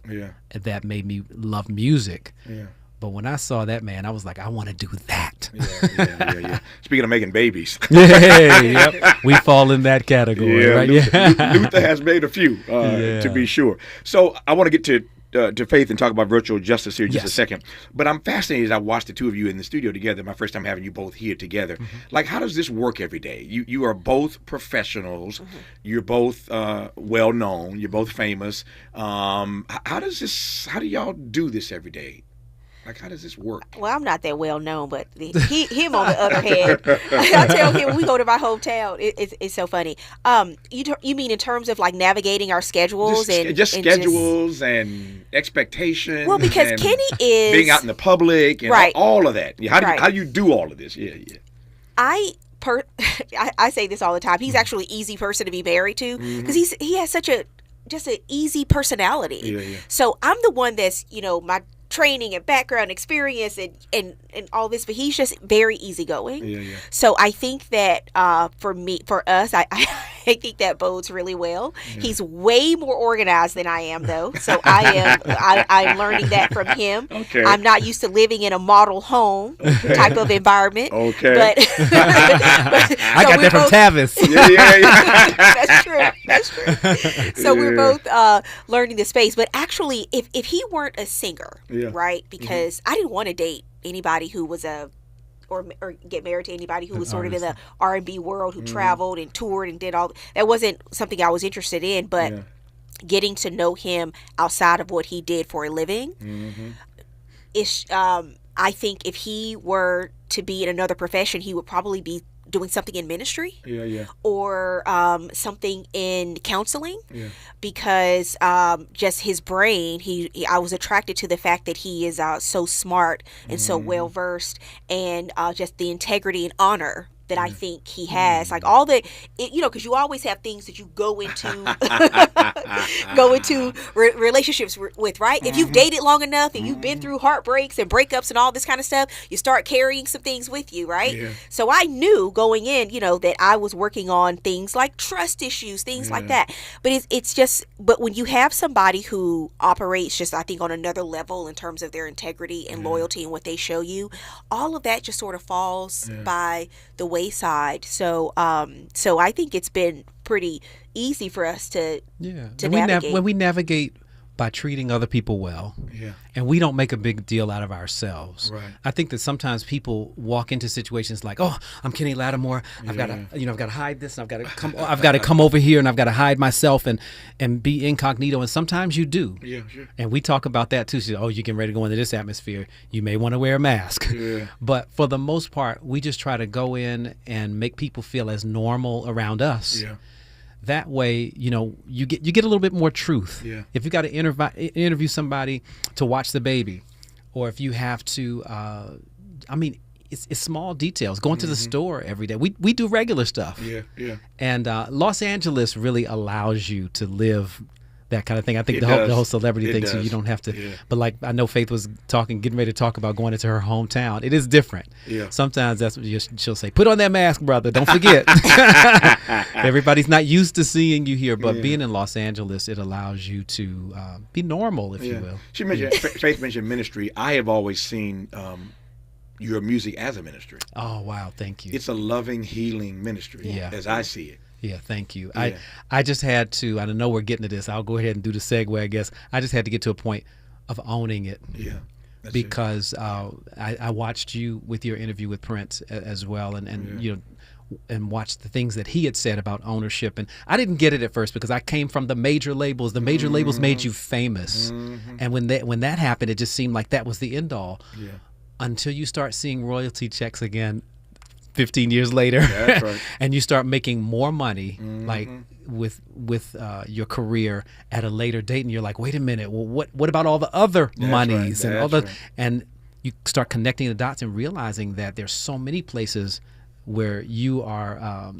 S9: that made me love music. Yeah. But when I saw that man, I was like, I want to do that.
S3: Yeah. Speaking of making babies.
S9: Yep. We fall in that category, right?
S3: Luther has made a few, to be sure. So I want to get to Faith and talk about virtual justice here in just a second. But I'm fascinated. I watched the two of you in the studio together. My first time having you both here together. Like, how does this work every day? You are both professionals. You're both well known. You're both famous. How do y'all do this every day? Like, how does this work?
S10: Well, I'm not that well known, but him on the other hand, I tell him when we go to my hometown, it's so funny. You mean in terms of like navigating our schedules
S3: just schedules and expectations?
S10: Well, because Kenny is
S3: being out in the public and all of that. How do you do all of this? Yeah.
S10: I say this all the time. He's actually an easy person to be married to because he has such just an easy personality.
S3: Yeah.
S10: So I'm the one that's my training and background experience and all this, but he's just very easygoing.
S3: Yeah.
S10: So I think that for us, think that bodes really well. Yeah. He's way more organized than I am, though. So I'm learning that from him.
S3: Okay.
S10: I'm not used to living in a model home type of environment.
S3: Okay.
S10: But
S9: I got that from Tavis.
S3: Yeah.
S10: That's true. So we're both learning the space. But actually, if he weren't a singer, right? Because I didn't want to date anybody who was or get married to anybody who was sort of in the R&B world, who traveled and toured and did all. That wasn't something I was interested in, but getting to know him outside of what he did for a living, I think if he were to be in another profession, he would probably be doing something in ministry or something in counseling because just his brain, I was attracted to the fact that he is so smart and so well versed, and just the integrity and honor that I think he has, like all the, because you always have things that you go into relationships with, right? If you've dated long enough and you've been through heartbreaks and breakups and all this kind of stuff, you start carrying some things with you, right? Yeah. So I knew going in, that I was working on things like trust issues, things like that. But it's just, but when you have somebody who operates just, I think, on another level in terms of their integrity and loyalty and what they show you, all of that just sort of falls by the wayside. So I think it's been pretty easy for us to navigate.
S9: When we navigate by treating other people well, and we don't make a big deal out of ourselves. Right. I think that sometimes people walk into situations like, "Oh, I'm Kenny Lattimore. I've got to hide this, and I've got to come over here, and I've got to hide myself and be incognito." And sometimes you do. Yeah, sure. And we talk about that too. So, you're getting ready to go into this atmosphere. You may want to wear a mask. Yeah. But for the most part, we just try to go in and make people feel as normal around us. Yeah. That way, you get a little bit more truth. Yeah. If you got to interview somebody to watch the baby, or if you have to, it's small details. Going to the store every day. We do regular stuff. Yeah, yeah. And Los Angeles really allows you to live that kind of thing. I think the whole celebrity thing, so you don't have to. Yeah. But like I know Faith was getting ready to talk about going into her hometown. It is different. Yeah. Sometimes that's what she'll say. Put on that mask, brother. Don't forget. Everybody's not used to seeing you here, but being in Los Angeles, it allows you to be normal, if you will.
S3: She mentioned Faith mentioned ministry. I have always seen your music as a ministry.
S9: Oh wow, thank you.
S3: It's a loving, healing ministry, as I see it.
S9: Yeah, thank you. Yeah. I just had to, I know we're getting to this. I'll go ahead and do the segue, I guess. I just had to get to a point of owning it. Yeah. Because I watched you with your interview with Prince as well, and watched the things that he had said about ownership. And I didn't get it at first because I came from the major labels. The major labels made you famous. And when that happened, it just seemed like that was the end all. Yeah. Until you start seeing royalty checks again 15 years later, right. And you start making more money, like with your career at a later date, and you're like, wait a minute, well, what about all the other monies and all the, and you start connecting the dots and realizing that there's so many places where you are,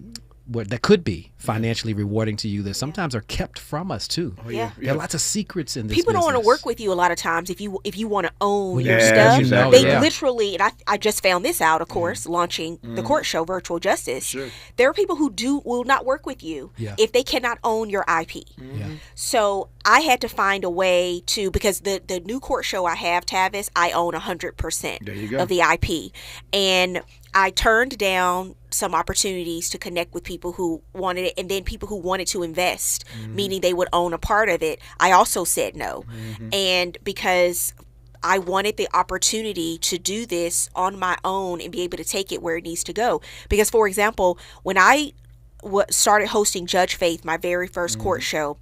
S9: where that could be financially rewarding to you that sometimes are kept from us too. Oh, yeah. There are lots of secrets in this
S10: People
S9: business.
S10: don't want to work with you a lot of times if you want to own your stuff. They literally, and I just found this out, of course, launching the court show, Virtual Justice. Sure. There are people who will not work with you if they cannot own your IP. So I had to find a way to, because the new court show I have, Tavis, I own 100% of the IP. And I turned down some opportunities to connect with people who wanted it, and then people who wanted to invest, meaning they would own a part of it. I also said no. And because I wanted the opportunity to do this on my own and be able to take it where it needs to go. Because, for example, when I started hosting Judge Faith, my very first court show,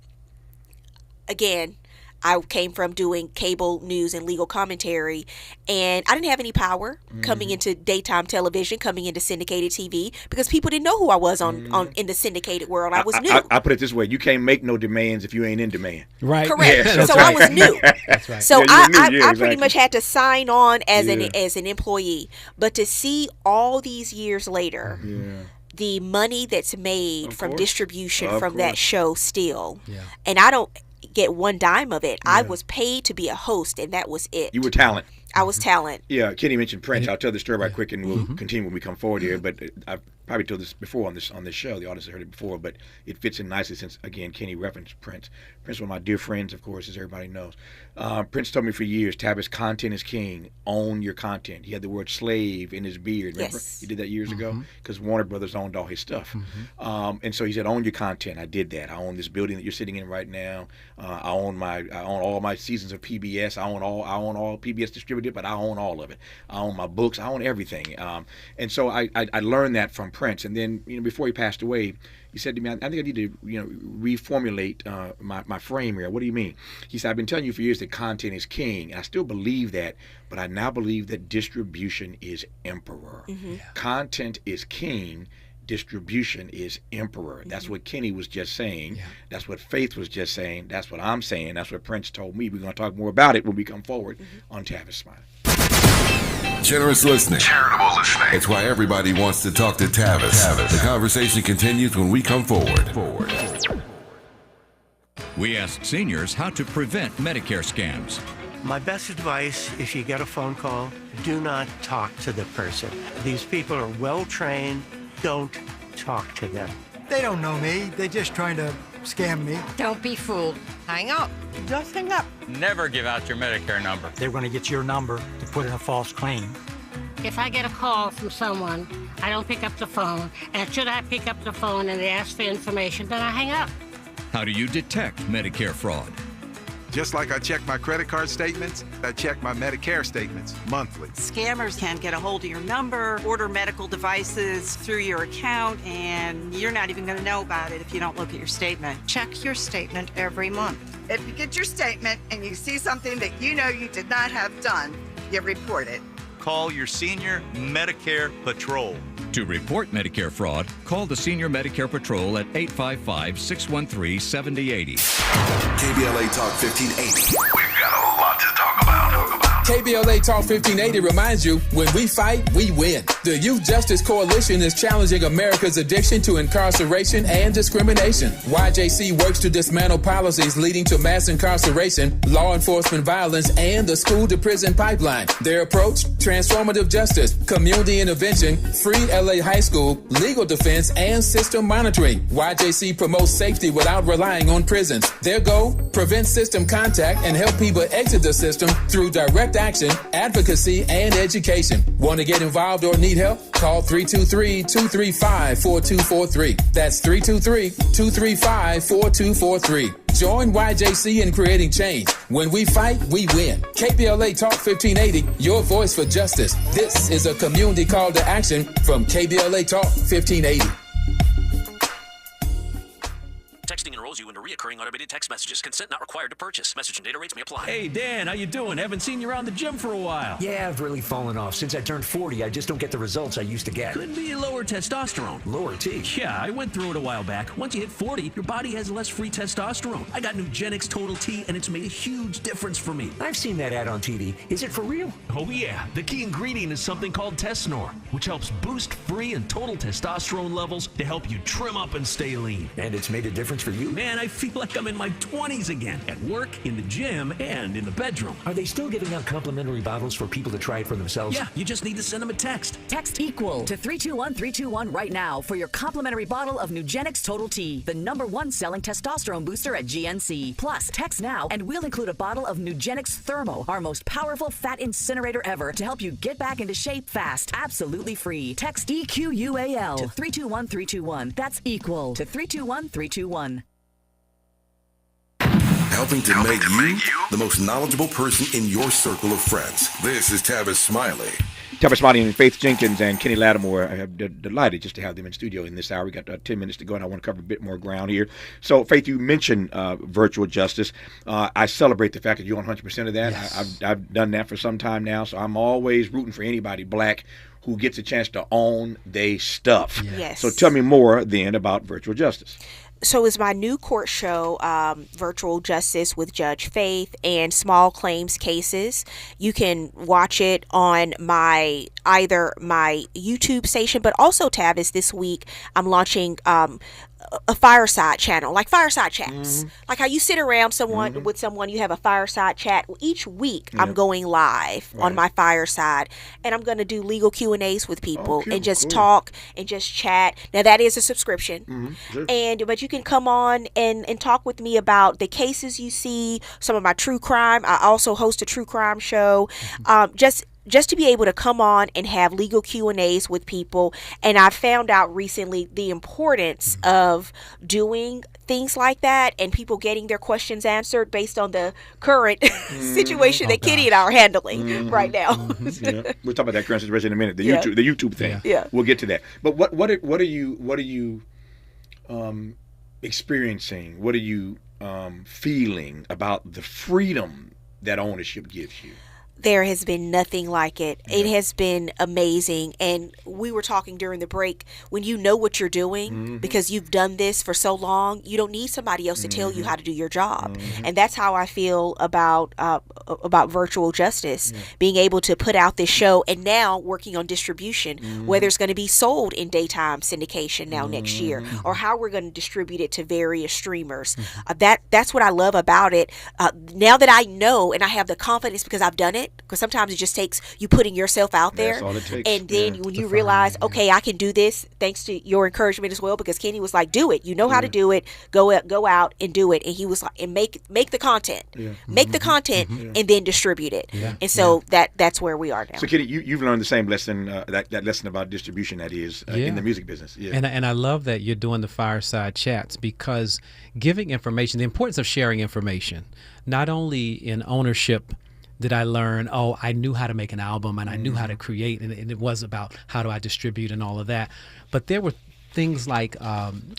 S10: again, I came from doing cable news and legal commentary, and I didn't have any power coming into daytime television, coming into syndicated TV, because people didn't know who I was on in the syndicated world. I was new.
S3: I put it this way: you can't make no demands if you ain't in demand.
S9: Right.
S10: Correct.
S3: Yeah,
S10: so I was new.
S9: That's right.
S10: So I pretty much had to sign on as an employee, but to see all these years later. The money that's made from distribution from that show still, and I don't get one dime of it. I was paid to be a host, and that was it.
S3: You were talent.
S10: I was talent.
S3: Yeah, Kenny mentioned Prince. I'll tell the story right quick, and we'll continue when we come forward here. But probably told this before on this show. The audience has heard it before, but it fits in nicely since, again, Kenny referenced Prince. Prince, one of my dear friends, of course, as everybody knows. Prince told me for years, Tavis, content is king. Own your content. He had the word slave in his beard. Remember?
S10: Yes.
S3: He did that years ago because Warner Brothers owned all his stuff. And so he said, own your content. I did that. I own this building that you're sitting in right now. I own all my seasons of PBS. I own all PBS distributed, but I own all of it. I own my books. I own everything. And so I learned that from Prince. And then, before he passed away, he said to me, I think I need to, reformulate my frame here. What do you mean? He said, I've been telling you for years that content is king, and I still believe that, but I now believe that distribution is emperor. Content is king, distribution is emperor. That's what Kenny was just saying. That's what Faith was just saying. That's what I'm saying. That's what Prince told me. We're going to talk more about it when we come forward on Tavis Smiley.
S20: Generous listening. Charitable listening. It's why everybody wants to talk to Tavis. The conversation continues when we come forward.
S21: We asked seniors how to prevent Medicare scams.
S22: My best advice, if you get a phone call, do not talk to the person. These people are well trained. Don't talk to them.
S23: They don't know me. They're just trying to scam me.
S24: Don't be fooled. Hang up.
S22: Just hang up.
S25: Never give out your Medicare number.
S23: They're going to get your number to put in a false claim.
S26: If I get a call from someone, I don't pick up the phone. And should I pick up the phone and they ask for information, then I hang up.
S21: How do you detect Medicare fraud?
S27: Just like I check my credit card statements, I check my Medicare statements monthly.
S28: Scammers can get a hold of your number, order medical devices through your account, and you're not even going to know about it if you don't look at your statement.
S24: Check your statement every month.
S29: If you get your statement and you see something that you know you did not have done, you report it.
S30: Call your senior Medicare Patrol.
S21: To report Medicare fraud, call the Senior Medicare Patrol at 855-613-7080.
S20: KBLA Talk 1580. We've got a lot to talk about.
S5: KBLA Talk 1580 reminds you, when we fight, we win. The Youth Justice Coalition is challenging America's addiction to incarceration and discrimination. YJC works to dismantle policies leading to mass incarceration, law enforcement violence, and the school-to-prison pipeline. Their approach? Transformative justice, community intervention, free LA high school, legal defense, and system monitoring. YJC promotes safety without relying on prisons. Their goal? Prevent system contact and help people exit the system through direct action, advocacy, and education. Want to get involved or need help? Call 323-235-4243. That's 323-235-4243. Join YJC in creating change. When we fight, we win. KBLA Talk 1580, your voice for justice. This is a community call to action from KBLA Talk 1580.
S31: Texting enrolls you into reoccurring automated text messages. Consent not required to purchase. Message and data rates may apply.
S32: Hey, Dan, how you doing? Haven't seen you around the gym for a while.
S33: Yeah, I've really fallen off. Since I turned 40, I just don't get the results I used to get.
S32: Could be lower testosterone.
S33: Lower T?
S32: Yeah, I went through it a while back. Once you hit 40, your body has less free testosterone. I got Nugenix Total T, and it's made a huge difference for me.
S33: I've seen that ad on TV. Is it for real?
S32: Oh, yeah. The key ingredient is something called Tesnor, which helps boost free and total testosterone levels to help you trim up and stay lean.
S33: And it's made a difference for you?
S32: Man, I feel like I'm in my 20s again, at work, in the gym, and in the bedroom.
S33: Are they still giving out complimentary bottles for people to try it for themselves?
S32: Yeah, you just need to send them a text.
S34: Text EQUAL to 321-321 right now for your complimentary bottle of Nugenix Total T, the #1 selling testosterone booster at GNC. Plus, text now and we'll include a bottle of Nugenix Thermo, our most powerful fat incinerator ever, to help you get back into shape fast. Absolutely free. Text EQUAL to 321-321. That's EQUAL to 321-321.
S20: Helping to make you the most knowledgeable person in your circle of friends. This is Tavis Smiley.
S3: Tavis Smiley and Faith Jenkins and Kenny Lattimore. I'm delighted just to have them in studio in this hour. We got 10 minutes to go, and I want to cover a bit more ground here. So, Faith, you mentioned virtual justice. I celebrate the fact that you're on 100% of that. Yes. I've done that for some time now, so I'm always rooting for anybody black who gets a chance to own their stuff.
S10: Yes.
S3: So tell me more then about virtual justice.
S10: So it's my new court show, Virtual Justice with Judge Faith and Small Claims Cases. You can watch it on either my YouTube station, but also Tavis this week. I'm launching a fireside channel, like fireside chats, like how you sit around with someone, you have a fireside chat. Well, each week I'm going live on my fireside, and I'm going to do legal Q&As with people and just talk and just chat. Now that is a subscription, but you can come on and talk with me about the cases you see, some of my true crime. I also host a true crime show, just to be able to come on and have legal Q&As with people. And I found out recently the importance of doing things like that and people getting their questions answered based on the current situation that Kenny and I are handling right now.
S3: We'll talk about that current situation in a minute. The YouTube thing. We'll get to that. But what are you experiencing? What are you feeling about the freedom that ownership gives you?
S10: There has been nothing like it. It has been amazing. And we were talking during the break, when you know what you're doing, because you've done this for so long, you don't need somebody else to tell you how to do your job. And that's how I feel about virtual justice, being able to put out this show and now working on distribution, whether it's going to be sold in daytime syndication now next year, or how we're going to distribute it to various streamers. That's what I love about it. Now that I know and I have the confidence because I've done it, because sometimes it just takes you putting yourself out there.
S3: That's all it takes.
S10: And then when you realize, okay, I can do this, thanks to your encouragement as well, because Kenny was like, do it. You know how to do it. Go out and do it. And he was like, and make the content. Make the content and then distribute it. And so that's where we are now.
S3: So Kenny, you've learned the same lesson, that lesson about distribution that is in the music business.
S9: And I love that you're doing the fireside chats, because giving information, the importance of sharing information, not only in ownership did I learn, I knew how to make an album and I knew how to create, and it was about how do I distribute and all of that. But there were things like,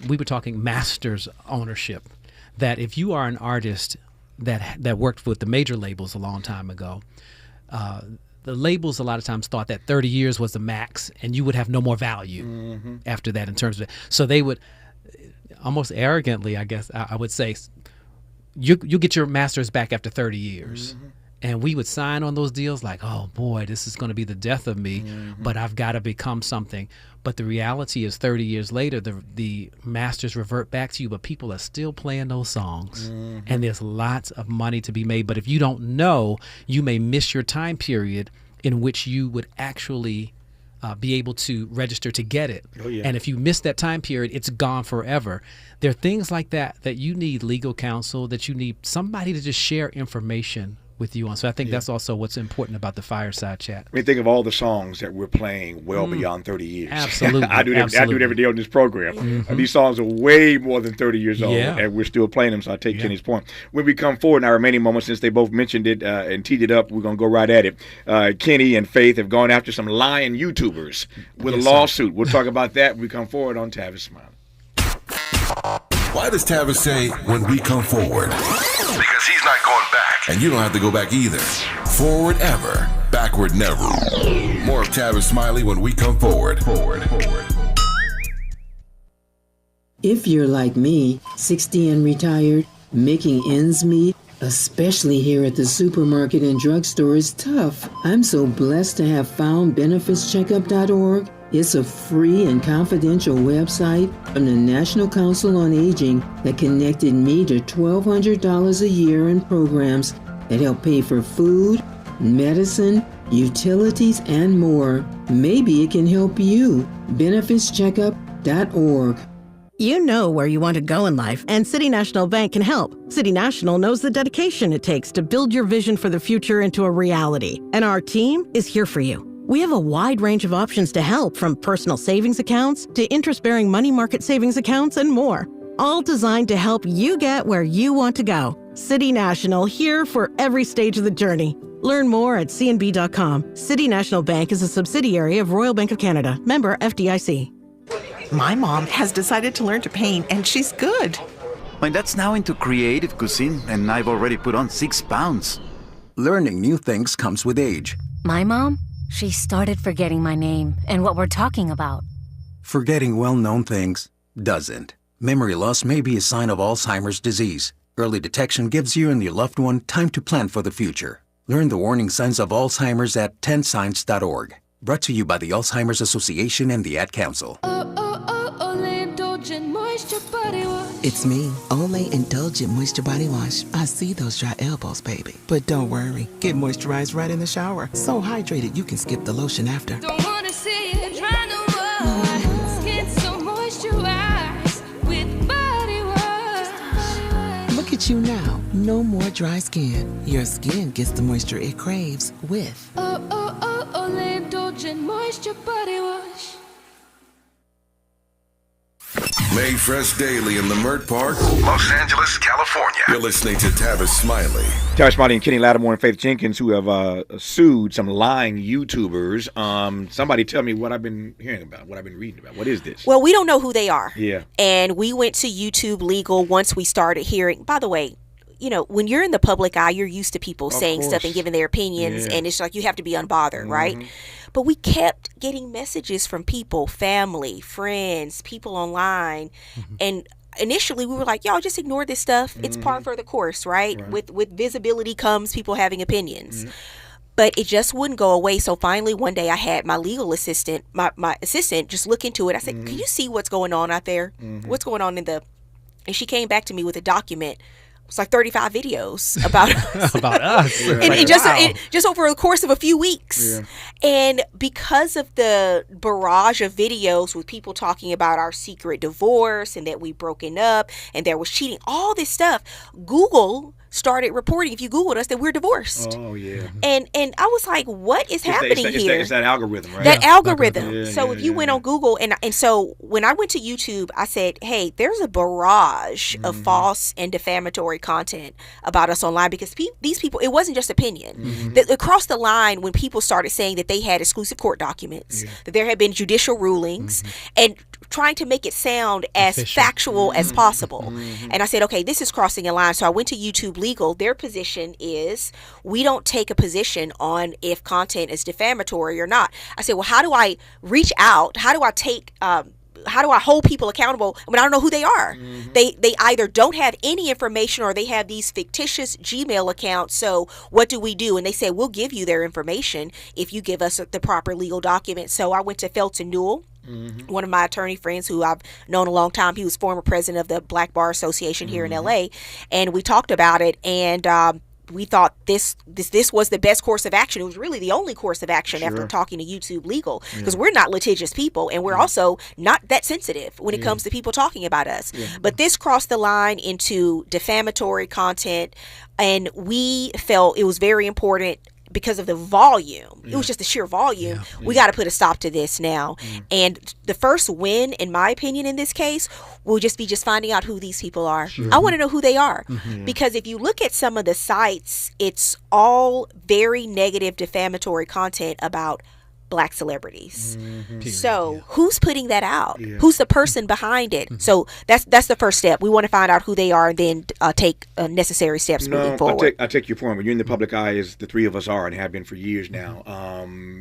S9: we were talking masters ownership, that if you are an artist that worked with the major labels a long time ago, the labels a lot of times thought that 30 years was the max and you would have no more value after that in terms of it. So they would almost arrogantly, I guess I would say, you get your masters back after 30 years. And we would sign on those deals like, oh boy, this is going to be the death of me, but I've got to become something. But the reality is 30 years later, the masters revert back to you, but people are still playing those songs. And there's lots of money to be made. But if you don't know, you may miss your time period in which you would actually be able to register to get it. And if you miss that time period, it's gone forever. There are things like that you need legal counsel, that you need somebody to just share information with you on. So I think that's also what's important about the fireside chat.
S3: I mean, think of all the songs that we're playing well beyond 30 years.
S9: Absolutely.
S3: I do it every day on this program. These songs are way more than 30 years old, and we're still playing them, so I take Kenny's point. When we come forward in our remaining moments, since they both mentioned it and teed it up, we're going to go right at it. Kenny and Faith have gone after some lying YouTubers with a lawsuit. We'll talk about that when we come forward on Tavis Smiley.
S20: Why does Tavis say, when we come forward? Because he's not going back. And you don't have to go back either. Forward ever, backward never. More of Tavis Smiley when we come forward.
S1: If you're like me, 60 and retired, making ends meet, especially here at the supermarket and drugstore, is tough. I'm so blessed to have found BenefitsCheckup.org. It's a free and confidential website from the National Council on Aging that connected me to $1,200 a year in programs that help pay for food, medicine, utilities, and more. Maybe it can help you. BenefitsCheckup.org.
S2: You know where you want to go in life, and City National Bank can help. City National knows the dedication it takes to build your vision for the future into a reality, and our team is here for you. We have a wide range of options to help, from personal savings accounts to interest-bearing money market savings accounts and more, all designed to help you get where you want to go. City National, here for every stage of the journey. Learn more at cnb.com. City National Bank is a subsidiary of Royal Bank of Canada, member FDIC.
S4: My mom has decided to learn to paint, and she's good.
S6: My dad's now into creative cuisine, and I've already put on 6 pounds.
S7: Learning new things comes with age.
S11: My mom? She started forgetting my name and what we're talking about.
S7: Forgetting well-known things doesn't. Memory loss may be a sign of Alzheimer's disease. Early detection gives you and your loved one time to plan for the future. Learn the warning signs of Alzheimer's at 10signs.org. Brought to you by the Alzheimer's Association and the Ad Council.
S8: Moisture Body Wash.
S12: It's me, Olay Indulgent Moisture Body Wash. I see those dry elbows, baby. But don't worry, get moisturized right in the shower. So hydrated you can skip the lotion after.
S8: Don't wanna see it trying to wash. Skin so moisturized with body wash.
S12: Look at you now, no more dry skin. Your skin gets the moisture it craves with
S8: Olay Indulgent Moisture Body Wash.
S20: Made fresh daily in the Mert Park, Los Angeles, California. You're listening to Tavis Smiley.
S3: Tavis Smiley and Kenny Lattimore and Faith Jenkins, who have sued some lying YouTubers. Somebody tell me what I've been hearing about, what I've been reading about. What is this?
S10: Well, we don't know who they are.
S3: Yeah.
S10: And we went to YouTube Legal once we started hearing. By the way, you know, when you're in the public eye, you're used to people saying stuff and giving their opinions, and it's like you have to be unbothered, right? But we kept getting messages from people, family, friends, people online, and initially we were like, y'all just ignore this stuff. It's par for the course, right? With visibility comes people having opinions. But it just wouldn't go away. So finally one day I had my legal assistant, my assistant, just look into it. I said, can you see what's going on out there? What's going on and she came back to me with a document. It's like 35 videos about us.
S9: About us.
S10: And just over the course of a few weeks. And because of the barrage of videos with people talking about our secret divorce and that we've broken up and there was cheating, all this stuff, Google started reporting, if you Googled us, that we're divorced.
S3: Oh, yeah.
S10: And I was like, what is happening here?
S3: It's that algorithm, right?
S10: That algorithm. If you went on Google, and so when I went to YouTube, I said, hey, there's a barrage of false and defamatory content about us online because these people, it wasn't just opinion. Across the line, when people started saying that they had exclusive court documents, that there had been judicial rulings, and trying to make it sound as factual as possible. And I said, okay, this is crossing a line. So I went to YouTube Legal. Their position is we don't take a position on if content is defamatory or not. I said, well, how do I reach out? How do I take how do I hold people accountable when I don't know who they are? They either don't have any information or they have these fictitious Gmail accounts. So what do we do? And they say, we'll give you their information if you give us the proper legal documents. So I went to Felton Newell, one of my attorney friends who I've known a long time. He was former president of the Black Bar Association here in LA. And we talked about it, and we thought this was the best course of action. It was really the only course of action after talking to YouTube Legal, because we're not litigious people, and we're also not that sensitive when it comes to people talking about us. But this crossed the line into defamatory content, and we felt it was very important because of the volume. It was just the sheer volume. We got to put a stop to this now. And the first win, in my opinion, in this case, will just be finding out who these people are. I want to know who they are. Because if you look at some of the sites, it's all very negative, defamatory content about Black celebrities. So who's putting that out? Who's the person behind it? So that's the first step. We want to find out who they are and then take necessary steps moving forward.
S3: I take your point. When you're in the public eye, as the three of us are and have been for years now,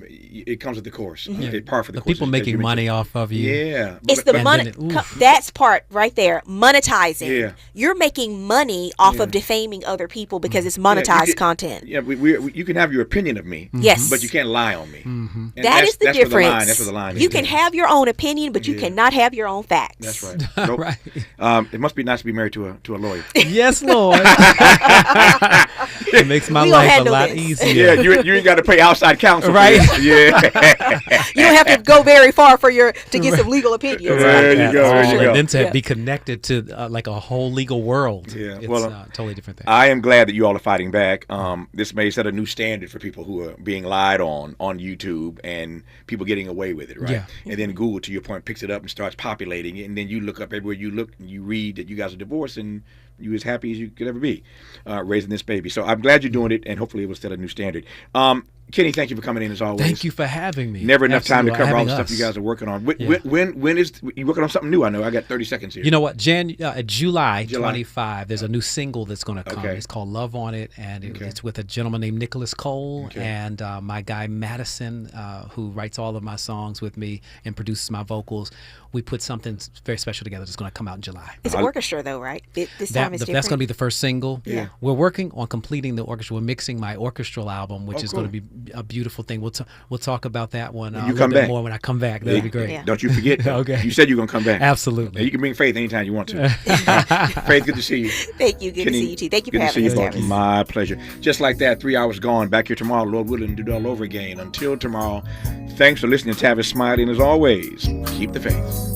S3: it comes with the course. It's par for the course.
S9: People making money off of you.
S10: It's the money. That's part right there. Monetizing. You're making money off of defaming other people because it's monetized content.
S3: You can have your opinion of me.
S10: Yes.
S3: But you can't lie on me.
S10: That is the difference.
S3: That's where the line is.
S10: You can have your own opinion, but you cannot have your own facts.
S3: That's right. Right. It must be nice to be married to a lawyer.
S9: Yes, Lord. It makes my life a lot easier.
S3: Yeah, you ain't got to pay outside counsel.
S9: Right.
S10: You don't have to go very far to get some legal opinions.
S3: There you go.
S9: And then to be connected to like a whole legal world.
S3: Yeah.
S9: It's a totally different thing.
S3: I am glad that you all are fighting back. This may set a new standard for people who are being lied on YouTube and people getting away with it, right?
S9: Yeah.
S3: And then Google, to your point, picks it up and starts populating it, and then you look up everywhere you look and you read that you guys are divorced and you as happy as you could ever be raising this baby. So I'm glad you're doing it, and hopefully it will set a new standard. Kenny, thank you for coming in as always.
S9: Thank you for having me.
S3: Never enough time to cover all the stuff you guys are working on. When is you working on something new? I know I got 30 seconds here.
S9: You know what? July 25. There's a new single that's going to come. It's called "Love on It," and it's with a gentleman named Nicholas Cole and my guy Madison, who writes all of my songs with me and produces my vocals. We put something very special together that's going to come out in July.
S10: It's orchestra though, right? This time is different.
S9: That's going to be the first single.
S10: Yeah.
S9: We're working on completing the orchestra. We're mixing my orchestral album, which is going to be a beautiful thing. We'll talk about that one a
S3: you
S9: little
S3: come
S9: bit
S3: back.
S9: more when I come back. That'd be great.
S10: Yeah.
S3: Don't you forget.
S9: Okay.
S3: You said you're going to come back.
S9: Absolutely.
S3: Now, you can bring Faith anytime you want to. Faith, good to see you.
S10: Thank you. Good to see you too. Thank you for
S3: Good to see
S10: having
S3: you
S10: us,
S3: both.
S10: Tavis.
S3: My pleasure. Just like that, 3 hours gone. Back here tomorrow, Lord willing, to do it all over again. Until tomorrow, thanks for listening to Tavis Smiley, and as always, keep the faith.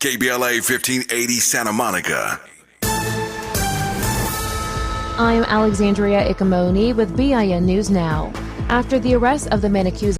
S20: KBLA 1580 Santa Monica.
S13: I'm Alexandria Ikamoni with BIN News Now. After the arrest of the men accused